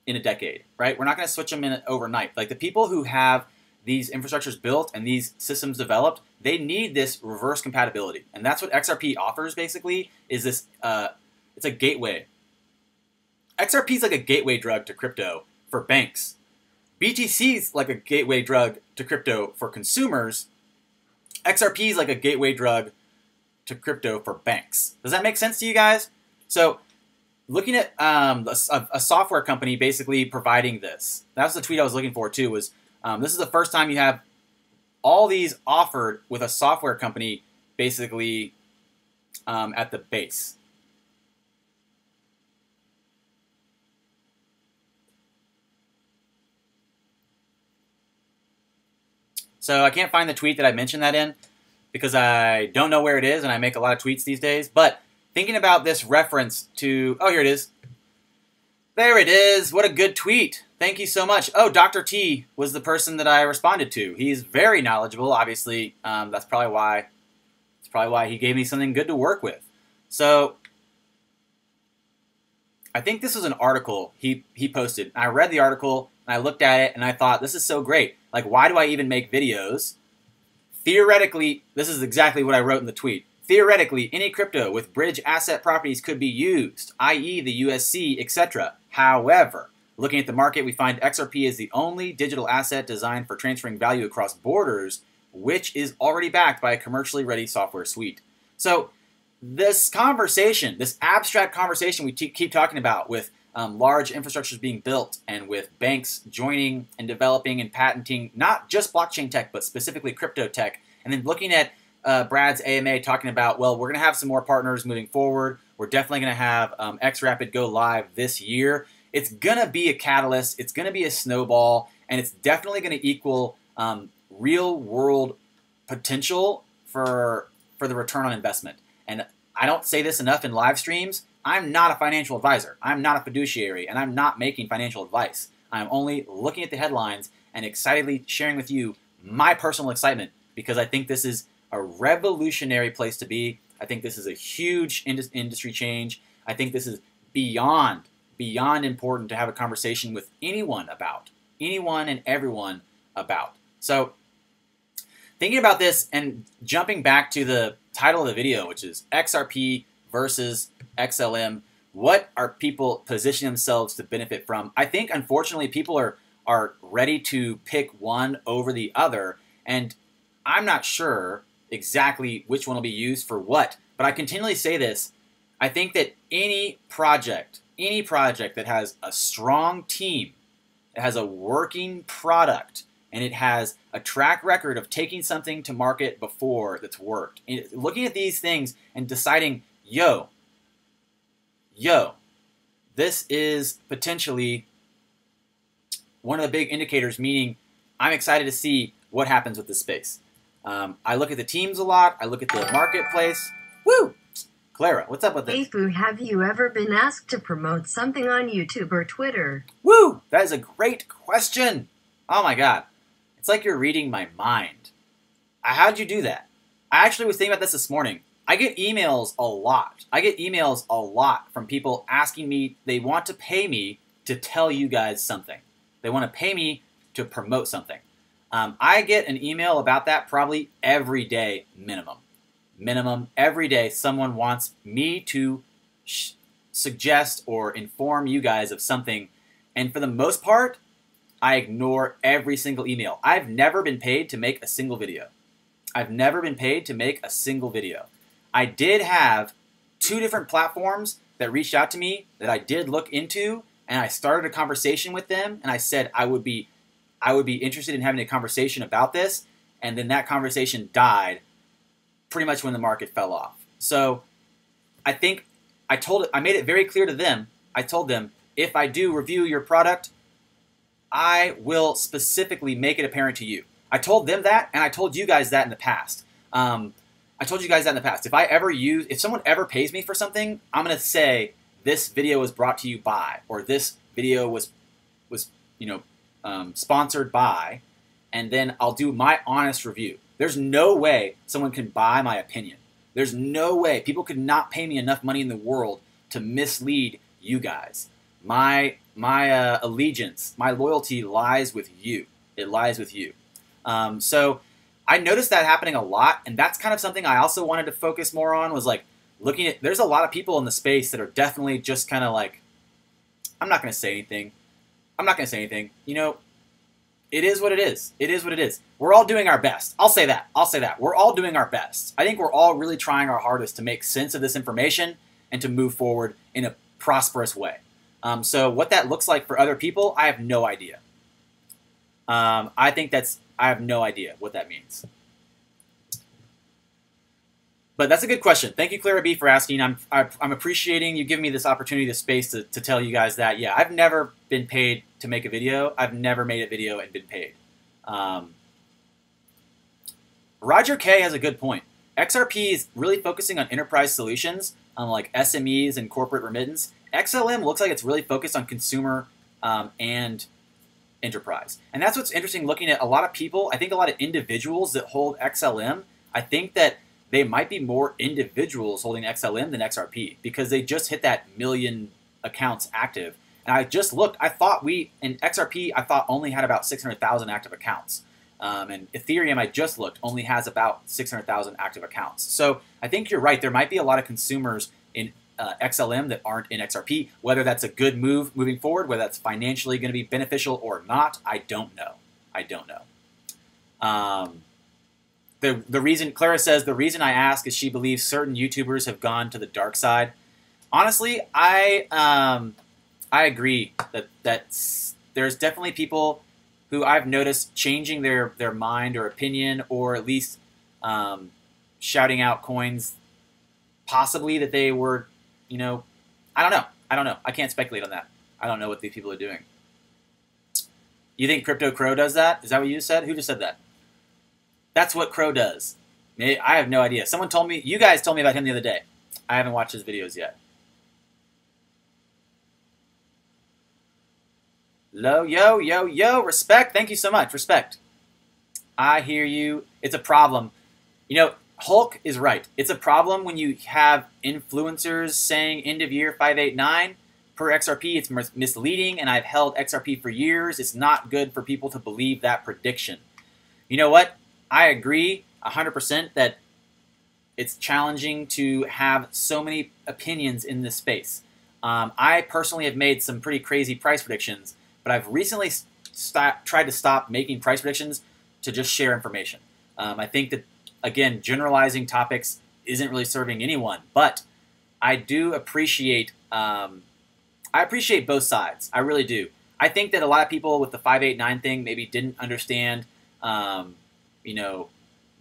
in a decade, right? We're not going to switch them in overnight. Like, the people who have these infrastructures built and these systems developed, they need this reverse compatibility. And that's what XRP offers, basically, is this, it's a gateway. XRP is like a gateway drug to crypto for banks. BTC is like a gateway drug to crypto for consumers. XRP is like a gateway drug to crypto for banks. Does that make sense to you guys? So, looking at a software company basically providing this. That was the tweet I was looking for too, was this is the first time you have all these offered with a software company basically at the base. So I can't find the tweet that I mentioned that in because I don't know where it is, and I make a lot of tweets these days. But thinking about this reference to, oh, here it is. There it is. What a good tweet. Thank you so much. Oh, Dr. T was the person that I responded to. He's very knowledgeable, obviously. That's probably why he gave me something good to work with. So I think this was an article he posted. I read the article, and I looked at it, and I thought, this is so great. Like, why do I even make videos? Theoretically, this is exactly what I wrote in the tweet. Theoretically, any crypto with bridge asset properties could be used, i.e. the USC, etc. However, looking at the market, we find XRP is the only digital asset designed for transferring value across borders, which is already backed by a commercially ready software suite. So this conversation, this abstract conversation we keep talking about with large infrastructures being built and with banks joining and developing and patenting not just blockchain tech, but specifically crypto tech, and then looking at Brad's AMA talking about, well, we're going to have some more partners moving forward. We're definitely going to have XRapid go live this year. It's going to be a catalyst. It's going to be a snowball, and it's definitely going to equal real-world potential for the return on investment. And I don't say this enough in live streams. I'm not a financial advisor. I'm not a fiduciary, and I'm not making financial advice. I'm only looking at the headlines and excitedly sharing with you my personal excitement because I think this is a revolutionary place to be. I think this is a huge industry change. I think this is beyond important to have a conversation with anyone about. Anyone and everyone about. So, thinking about this and jumping back to the title of the video, which is XRP versus XLM, what are people positioning themselves to benefit from? I think, unfortunately, people are ready to pick one over the other, and I'm not sure exactly which one will be used for what, but I continually say this. I think that any project that has a strong team, that has a working product, and it has a track record of taking something to market before that's worked. And looking at these things and deciding, yo, this is potentially one of the big indicators, meaning I'm excited to see what happens with this space. I look at the teams a lot. I look at the marketplace. Woo! Clara, what's up with this? Hey Fu, have you ever been asked to promote something on YouTube or Twitter? Woo! That is a great question. Oh my God. It's like you're reading my mind. How'd you do that? I actually was thinking about this morning. I get emails a lot. I get emails a lot from people asking me, they want to pay me to tell you guys something. They want to pay me to promote something. I get an email about that probably every day minimum. Minimum every day someone wants me to suggest or inform you guys of something. And for the most part, I ignore every single email. I've never been paid to make a single video. I've never been paid to make a single video. I did have 2 different platforms that reached out to me that I did look into, and I started a conversation with them, and I said I would be interested in having a conversation about this, and then that conversation died pretty much when the market fell off. So I think I made it very clear to them. I told them, if I do review your product, I will specifically make it apparent to you. I told them that, and I told you guys that in the past. If someone ever pays me for something, I'm going to say, this video was brought to you by, or this video was sponsored by, and then I'll do my honest review. There's no way someone can buy my opinion. There's no way. People could not pay me enough money in the world to mislead you guys. My allegiance, my loyalty lies with you. It lies with you. So I noticed that happening a lot, and that's kind of something I also wanted to focus more on, was like looking at, there's a lot of people in the space that are definitely just kind of like, I'm not going to say anything. You know, it is what it is. It is what it is. We're all doing our best. I'll say that. We're all doing our best. I think we're all really trying our hardest to make sense of this information and to move forward in a prosperous way. So what that looks like for other people, I have no idea. I have no idea what that means. But that's a good question. Thank you, Clara B, for asking. I'm appreciating you giving me this opportunity, this space to tell you guys that. Yeah, I've never been paid to make a video. I've never made a video and been paid. Roger K has a good point. XRP is really focusing on enterprise solutions, like SMEs and corporate remittance. XLM looks like it's really focused on consumer and enterprise. And that's what's interesting looking at a lot of people. I think a lot of individuals that hold XLM, I think that they might be more individuals holding XLM than XRP because they just hit that 1 million accounts active. And I just looked, in XRP, I thought only had about 600,000 active accounts. And Ethereum, I just looked, only has about 600,000 active accounts. So I think you're right. There might be a lot of consumers in XLM that aren't in XRP. Whether that's a good move moving forward, whether that's financially going to be beneficial or not, I don't know. The reason, Clara says, the reason I ask is she believes certain YouTubers have gone to the dark side. Honestly, I agree that there's definitely people who I've noticed changing their mind or opinion, or at least shouting out coins, possibly that they were, I don't know. I can't speculate on that. I don't know what these people are doing. You think Crypto Crow does that? Is that what you said? Who just said that? That's what Crow does. I have no idea. Someone told me, you guys told me about him the other day. I haven't watched his videos yet. Yo, respect. Thank you so much. Respect. I hear you. It's a problem. Hulk is right. It's a problem when you have influencers saying end of year 589 per XRP. It's misleading, and I've held XRP for years. It's not good for people to believe that prediction. You know what? I agree 100% that it's challenging to have so many opinions in this space. I personally have made some pretty crazy price predictions, but I've recently tried to stop making price predictions to just share information. I think that, again, generalizing topics isn't really serving anyone, but I do appreciate, I appreciate both sides. I really do. I think that a lot of people with the 589 thing maybe didn't understand, you know,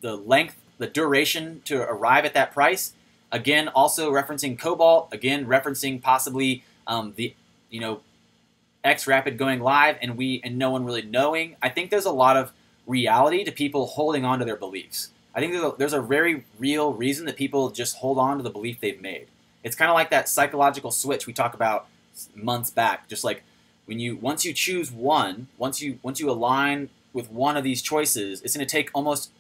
the length, the duration to arrive at that price. Again, also referencing Cobalt. Again, referencing possibly the, you know, X Rapid going live and no one really knowing. I think there's a lot of reality to people holding on to their beliefs. I think there's a very real reason that people just hold on to the belief they've made. It's kind of like that psychological switch we talked about months back. Just like when once you choose one, once you align with one of these choices, it's going to take almost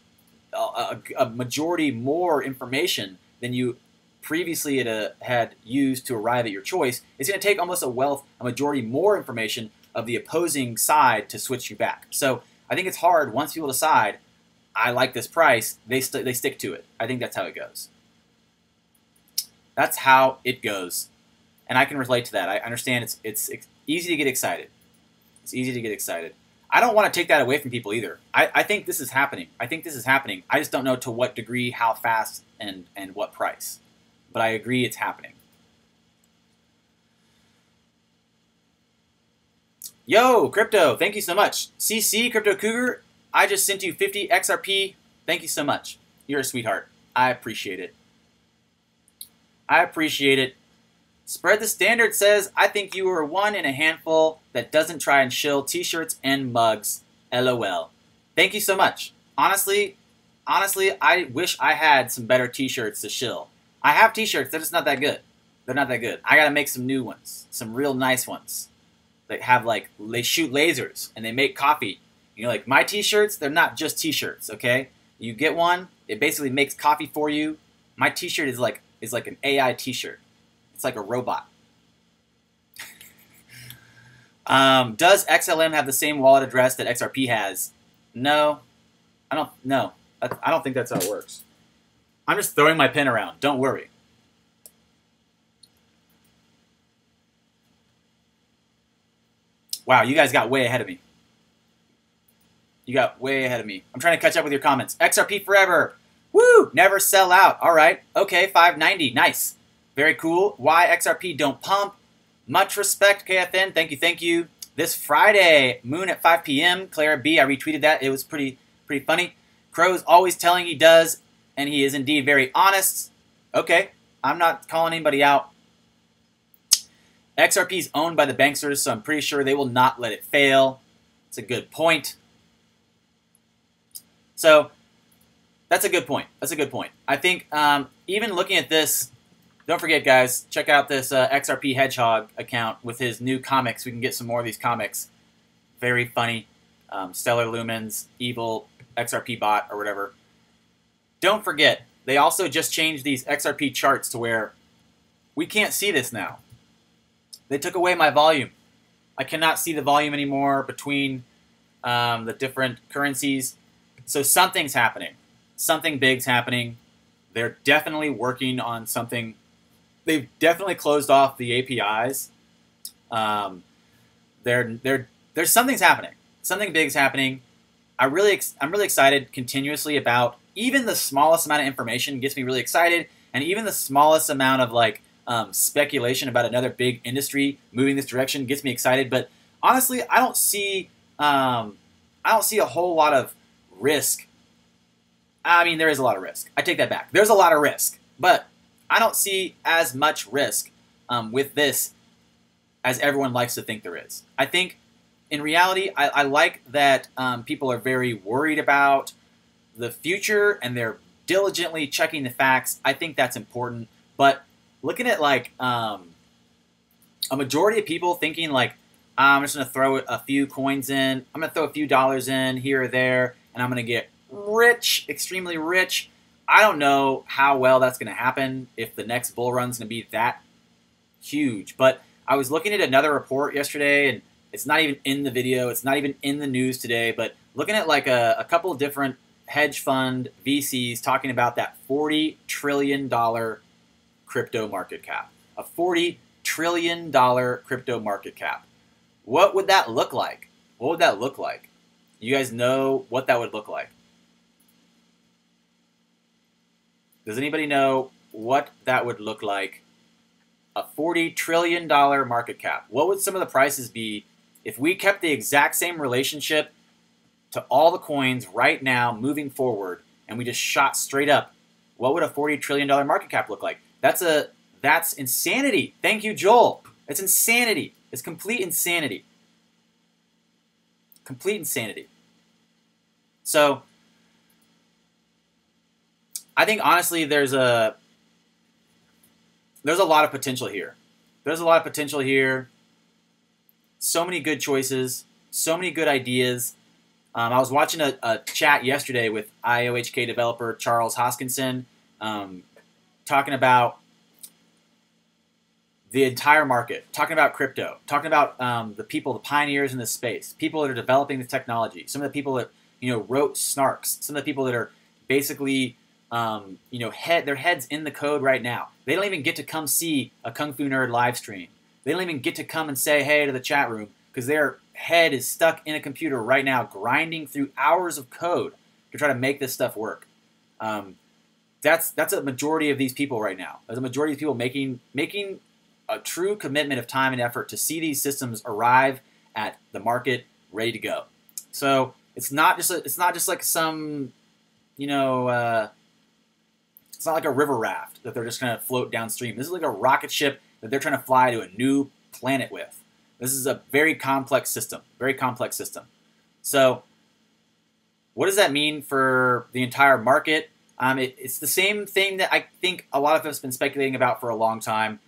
a majority more information than you previously had used to arrive at your choice. It's going to take almost a majority more information of the opposing side to switch you back. So I think it's hard once people decide, I like this price, they stick to it. I think that's how it goes. That's how it goes. And I can relate to that. I understand it's easy to get excited. It's easy to get excited. I don't want to take that away from people either. I think this is happening. I think this is happening. I just don't know to what degree, how fast, and what price. But I agree it's happening. Yo, Crypto, thank you so much. CC, Crypto Cougar, I just sent you 50 XRP. Thank you so much. You're a sweetheart. I appreciate it. I appreciate it. Spread the Standard says, I think you are one in a handful that doesn't try and shill t-shirts and mugs. LOL. Thank you so much. Honestly, I wish I had some better t-shirts to shill. I have t-shirts, they're just not that good. They're not that good. I gotta make some new ones. Some real nice ones. That have like, they shoot lasers and they make coffee. You know, like my t-shirts, they're not just t-shirts, okay? You get one, it basically makes coffee for you. My t-shirt is like an AI t-shirt. It's like a robot. Does XLM have the same wallet address that XRP has? No. I don't think that's how it works. I'm just throwing my pen around. Don't worry. Wow, you guys got way ahead of me. You got way ahead of me. I'm trying to catch up with your comments. XRP forever. Woo! Never sell out. All right. Okay, 590. Nice. Very cool. Why XRP don't pump? Much respect, KFN. Thank you, thank you. This Friday, Moon at 5 p.m. Clara B, I retweeted that. It was pretty funny. Crow's always telling he does, and he is indeed very honest. Okay, I'm not calling anybody out. XRP is owned by the banksters, so I'm pretty sure they will not let it fail. It's a good point. So that's a good point. That's a good point. I think even looking at this, don't forget, guys, check out this XRP Hedgehog account with his new comics. We can get some more of these comics. Very funny. Stellar Lumens, Evil, XRP Bot, or whatever. Don't forget, they also just changed these XRP charts to where we can't see this now. They took away my volume. I cannot see the volume anymore between the different currencies. So something's happening. Something big's happening. They're definitely working on something. They've definitely closed off the APIs. There's something's happening. Something big's happening. I'm really excited continuously about even the smallest amount of information gets me really excited, and even the smallest amount of like speculation about another big industry moving this direction gets me excited. But honestly, I don't see a whole lot of risk. I mean, there is a lot of risk. I take that back. There's a lot of risk, but I don't see as much risk with this as everyone likes to think there is. I think, in reality, I like that people are very worried about the future and they're diligently checking the facts. I think that's important. But looking at like a majority of people thinking like, I'm just going to throw a few coins in, I'm going to throw a few dollars in here or there, and I'm going to get rich, extremely rich. I don't know how well that's going to happen, if the next bull run's going to be that huge. But I was looking at another report yesterday, and it's not even in the video, it's not even in the news today, but looking at like a couple of different hedge fund VCs talking about that $40 trillion crypto market cap. A $40 trillion crypto market cap. What would that look like? What would that look like? You guys know what that would look like? Does anybody know what that would look like? A $40 trillion market cap. What would some of the prices be If we kept the exact same relationship to all the coins right now moving forward, and we just shot straight up, what would a $40 trillion market cap look like? That's insanity. Thank you, Joel. It's insanity. It's complete insanity. Complete insanity. So I think honestly there's a lot of potential here. There's a lot of potential here. So many good choices, so many good ideas. I was watching a chat yesterday with IOHK developer Charles Hoskinson talking about the entire market, talking about crypto, talking about the people, the pioneers in this space, people that are developing the technology, some of the people that wrote snarks, some of the people that are basically their heads in the code right now. They don't even get to come see a Kung Fu Nerd live stream. They don't even get to come and say hey to the chat room because their head is stuck in a computer right now grinding through hours of code to try to make this stuff work. That's a majority of these people right now. There's a majority of people making a true commitment of time and effort to see these systems arrive at the market ready to go. So it's not just like some it's not like a river raft that they're just going to float downstream. This is like a rocket ship that they're trying to fly to a new planet with. This is a very complex system. Very complex system. So what does that mean for the entire market? It's the same thing that I think a lot of us have been speculating about for a long time.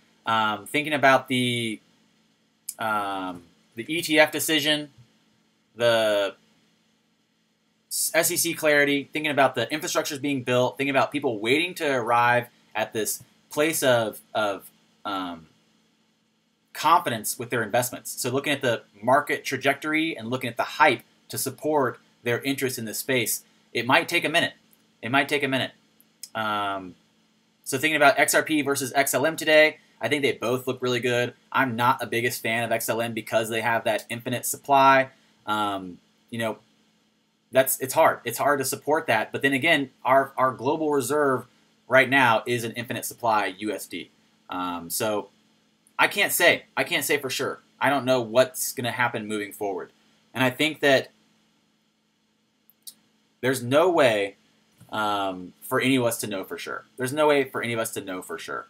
Thinking about the ETF decision, the SEC clarity, thinking about the infrastructures being built, thinking about people waiting to arrive at this place of confidence with their investments. So looking at the market trajectory and looking at the hype to support their interest in this space, it might take a minute. It might take a minute. So thinking about XRP versus XLM today, I think they both look really good. I'm not the biggest fan of XLM because they have that infinite supply. It's hard. It's hard to support that. But then again, our global reserve right now is an infinite supply USD. So I can't say for sure. I don't know what's going to happen moving forward. And I think that there's no way for any of us to know for sure. There's no way for any of us to know for sure.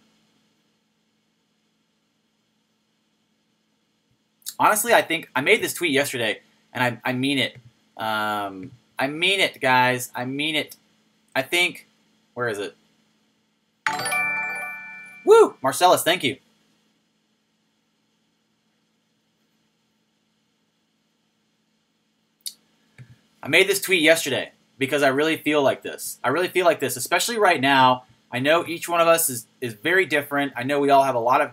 Honestly, I think I made this tweet yesterday, and I mean it. I mean it, guys. I mean it. I think, where is it? Woo! Marcellus, thank you. I made this tweet yesterday because I really feel like this. I really feel like this, especially right now. I know each one of us is very different. I know we all have a lot of,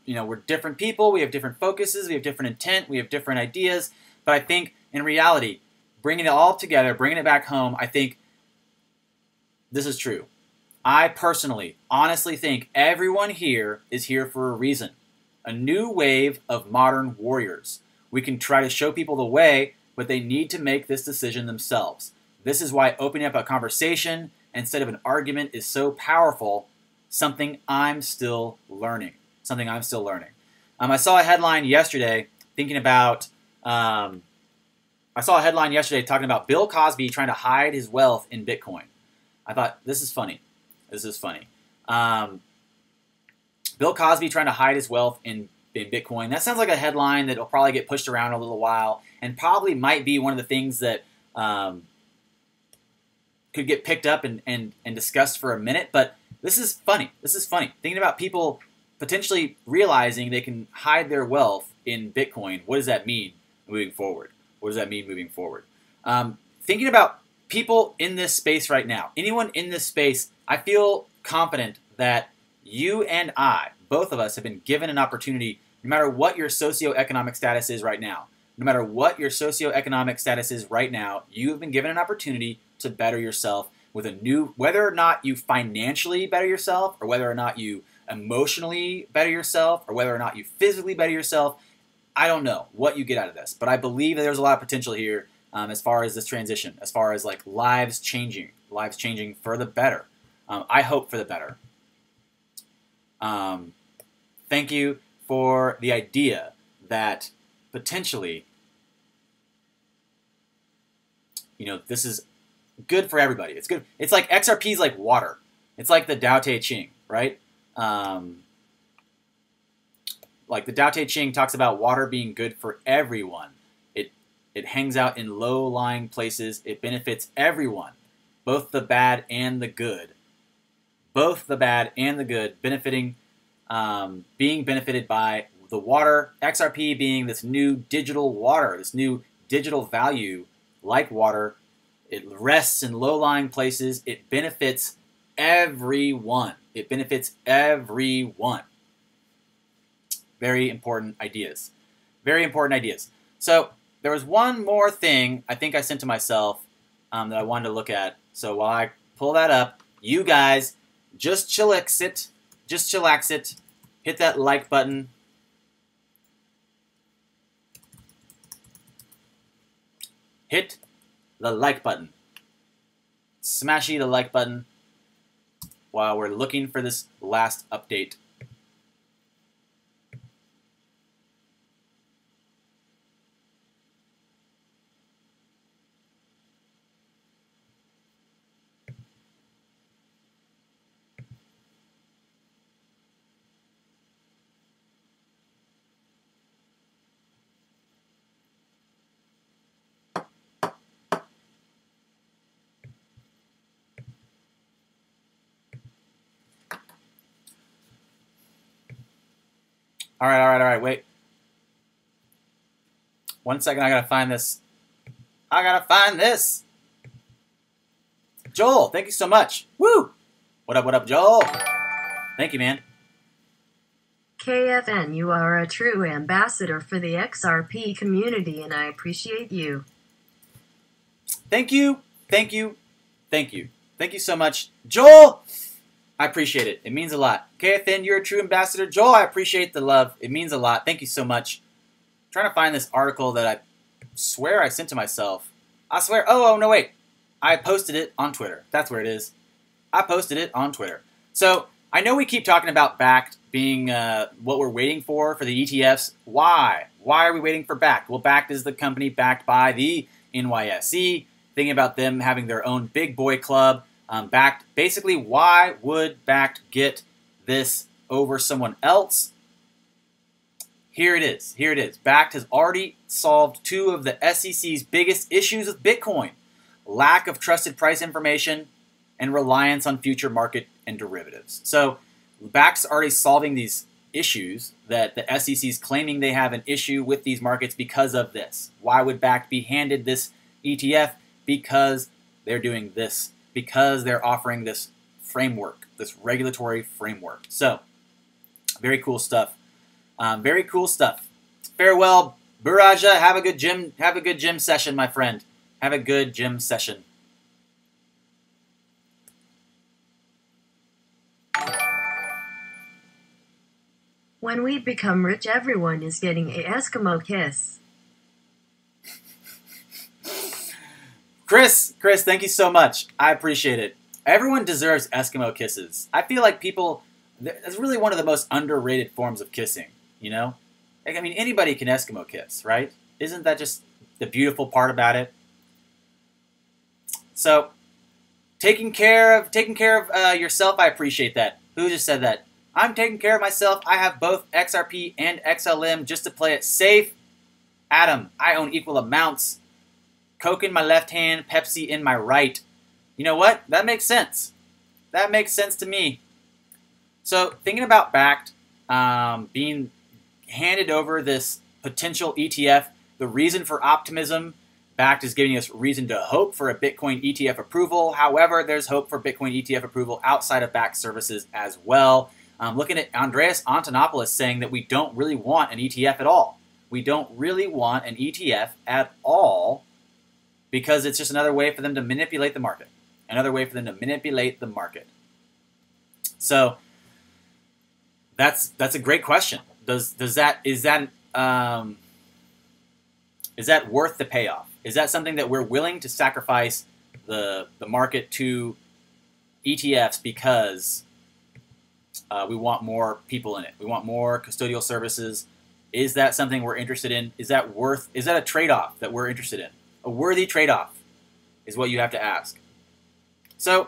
we're different people. We have different focuses. We have different intent. We have different ideas. But I think in reality, bringing it all together, bringing it back home, I think this is true. I personally, honestly think everyone here is here for a reason. A new wave of modern warriors. We can try to show people the way, but they need to make this decision themselves. This is why opening up a conversation instead of an argument is so powerful, something I'm still learning. Something I'm still learning. I saw a headline yesterday thinking about, I saw a headline yesterday talking about Bill Cosby trying to hide his wealth in Bitcoin. I thought, this is funny. This is funny. Bill Cosby trying to hide his wealth in Bitcoin. That sounds like a headline that will probably get pushed around a little while and probably might be one of the things that could get picked up and discussed for a minute. But this is funny. This is funny. Thinking about people potentially realizing they can hide their wealth in Bitcoin. What does that mean moving forward? What does that mean moving forward? Thinking about people in this space right now, anyone in this space, I feel confident that you and I, both of us, have been given an opportunity, no matter what your socioeconomic status is right now. No matter what your socioeconomic status is right now, you have been given an opportunity to better yourself with a new, whether or not you financially better yourself, or whether or not you emotionally better yourself, or whether or not you physically better yourself. I don't know what you get out of this, but I believe that there's a lot of potential here as far as this transition, as far as like lives changing for the better. I hope for the better. Thank you for the idea that potentially, you know, this is good for everybody. It's good. It's like XRP is like water. It's like the Tao Te Ching, right? Like the Tao Te Ching talks about water being good for everyone. It hangs out in low-lying places. It benefits everyone, both the bad and the good. Both the bad and the good benefiting, being benefited by the water. XRP being this new digital water, this new digital value like water. It rests in low-lying places. It benefits everyone. It benefits everyone. Very important ideas. Very important ideas. So there was one more thing I think I sent to myself that I wanted to look at. So while I pull that up, you guys just chillax it. Just chillax it. Hit that like button. Hit the like button. Smashy the like button while we're looking for this last update. All right, wait. 1 second, I gotta find this. I gotta find this. Joel, thank you so much. Woo! What up, Joel? Thank you, man. KFN, you are a true ambassador for the XRP community, and I appreciate you. Thank you, thank you, thank you. Thank you so much. Joel, I appreciate it. It means a lot. KFN, you're a true ambassador. Joel, I appreciate the love. It means a lot. Thank you so much. I'm trying to find this article that I swear I sent to myself. I swear. Oh, no, wait. I posted it on Twitter. That's where it is. I posted it on Twitter. So I know we keep talking about Bakkt being what we're waiting for the ETFs. Why? Why are we waiting for Bakkt? Well, Bakkt is the company backed by the NYSE. Thinking about them having their own big boy club. Bakkt, basically, why would Bakkt get this over someone else? Here it is. Here it is. Bakkt has already solved two of the SEC's biggest issues with Bitcoin. Lack of trusted price information and reliance on future market and derivatives. So Bakkt's already solving these issues that the SEC is claiming they have an issue with these markets because of this. Why would Bakkt be handed this ETF? Because they're doing this. Because they're offering this framework, this regulatory framework. So, very cool stuff. Very cool stuff. Farewell, Buraja. Have a good gym session, my friend. Have a good gym session. When we become rich, everyone is getting a Eskimo kiss. Chris, thank you so much. I appreciate it. Everyone deserves Eskimo kisses. I feel like it's really one of the most underrated forms of kissing, you know? Like, I mean, anybody can Eskimo kiss, right? Isn't that just the beautiful part about it? So, taking care of yourself, I appreciate that. Who just said that? I'm taking care of myself. I have both XRP and XLM just to play it safe. Adam, I own equal amounts. Coke in my left hand, Pepsi in my right. You know what? That makes sense. That makes sense to me. So thinking about Bakkt being handed over this potential ETF, the reason for optimism, Bakkt is giving us reason to hope for a Bitcoin ETF approval. However, there's hope for Bitcoin ETF approval outside of Bakkt services as well. Looking at Andreas Antonopoulos saying that we don't really want an ETF at all. We don't really want an ETF at all because it's just another way for them to manipulate the market. Another way for them to manipulate the market. So that's a great question. Is that worth the payoff? Is that something that we're willing to sacrifice the market to ETFs because we want more people in it? We want more custodial services. Is that something we're interested in? Is that a trade-off that we're interested in? A worthy trade-off is what you have to ask. So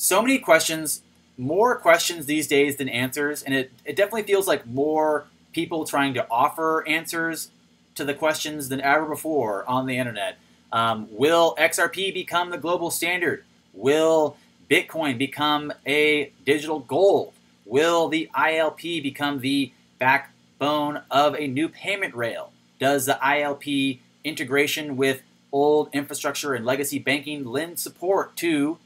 many questions, more questions these days than answers, and it definitely feels like more people trying to offer answers to the questions than ever before on the internet. Will XRP become the global standard? Will Bitcoin become a digital gold? Will the ILP become the backbone of a new payment rail? Does the ILP integration with old infrastructure and legacy banking lend support to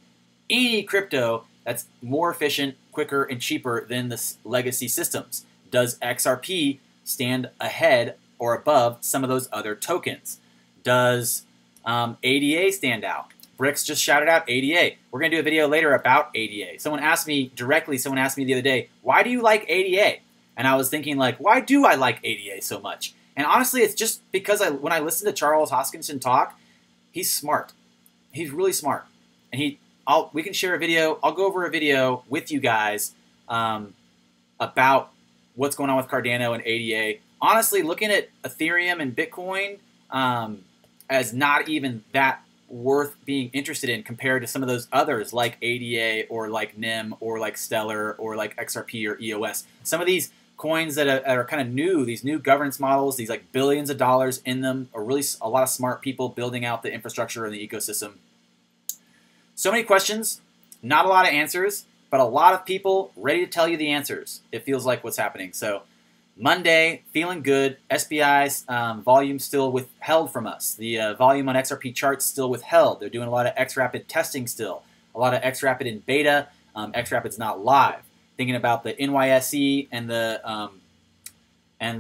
any crypto that's more efficient, quicker, and cheaper than the legacy systems? Does XRP stand ahead or above some of those other tokens? Does ADA stand out? Bricks just shouted out ADA. We're going to do a video later about ADA. Someone asked me the other day, why do you like ADA? And I was thinking, like, why do I like ADA so much? And honestly, it's just because when I listen to Charles Hoskinson talk, he's smart. He's really smart. And we can share a video. I'll go over a video with you guys about what's going on with Cardano and ADA. Honestly, looking at Ethereum and Bitcoin as not even that worth being interested in compared to some of those others like ADA or like NIM or like Stellar or like XRP or EOS. Some of these coins that are kind of new, these new governance models, these like billions of dollars in them, are really a lot of smart people building out the infrastructure and the ecosystem. So many questions, not a lot of answers, but a lot of people ready to tell you the answers. It feels like what's happening. So Monday, feeling good. SPI's volume still withheld from us. The volume on XRP charts still withheld. They're doing a lot of XRapid testing still. A lot of XRapid in beta. XRapid's not live. Thinking about the NYSE and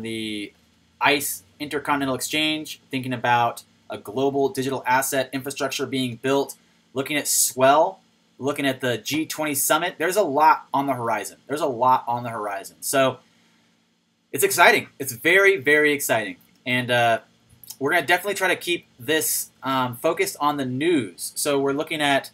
the ICE Intercontinental Exchange. Thinking about a global digital asset infrastructure being built. Looking at Swell. Looking at the G20 Summit. There's a lot on the horizon. So it's exciting. It's very, very exciting. And we're going to definitely try to keep this focused on the news. So we're looking at,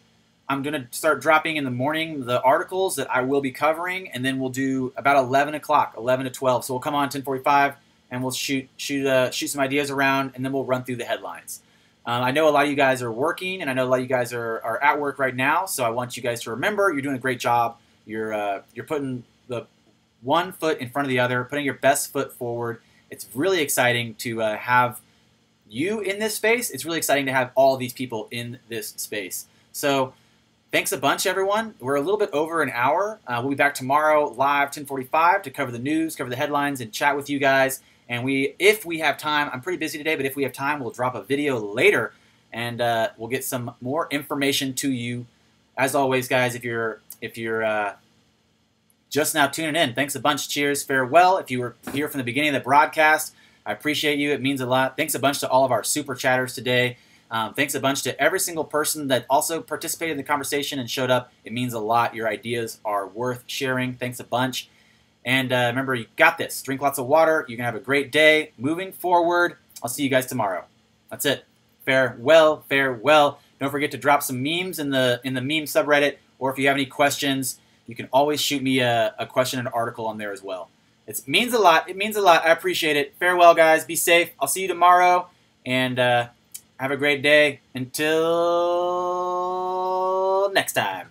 I'm going to start dropping in the morning the articles that I will be covering, and then we'll do about 11 o'clock, 11 to 12. So we'll come on 10:45, and we'll shoot some ideas around, and then we'll run through the headlines. I know a lot of you guys are working, and I know a lot of you guys are at work right now, so I want you guys to remember you're doing a great job. You're putting the one foot in front of the other, putting your best foot forward. It's really exciting to have you in this space. It's really exciting to have all these people in this space. So thanks a bunch, everyone. We're a little bit over an hour. We'll be back tomorrow live 10:45 to cover the news, cover the headlines, and chat with you guys. And if we have time, I'm pretty busy today, but if we have time, we'll drop a video later, and we'll get some more information to you. As always, guys, if you're just now tuning in, thanks a bunch. Cheers, farewell. If you were here from the beginning of the broadcast, I appreciate you. It means a lot. Thanks a bunch to all of our super chatters today. Thanks a bunch to every single person that also participated in the conversation and showed up. It means a lot. Your ideas are worth sharing. Thanks a bunch. And remember, you got this. Drink lots of water. You're going to have a great day. Moving forward, I'll see you guys tomorrow. That's it. Farewell, farewell. Don't forget to drop some memes in the meme subreddit, or if you have any questions, you can always shoot me a question and an article on there as well. It means a lot. It means a lot. I appreciate it. Farewell, guys. Be safe. I'll see you tomorrow, and have a great day. Until next time.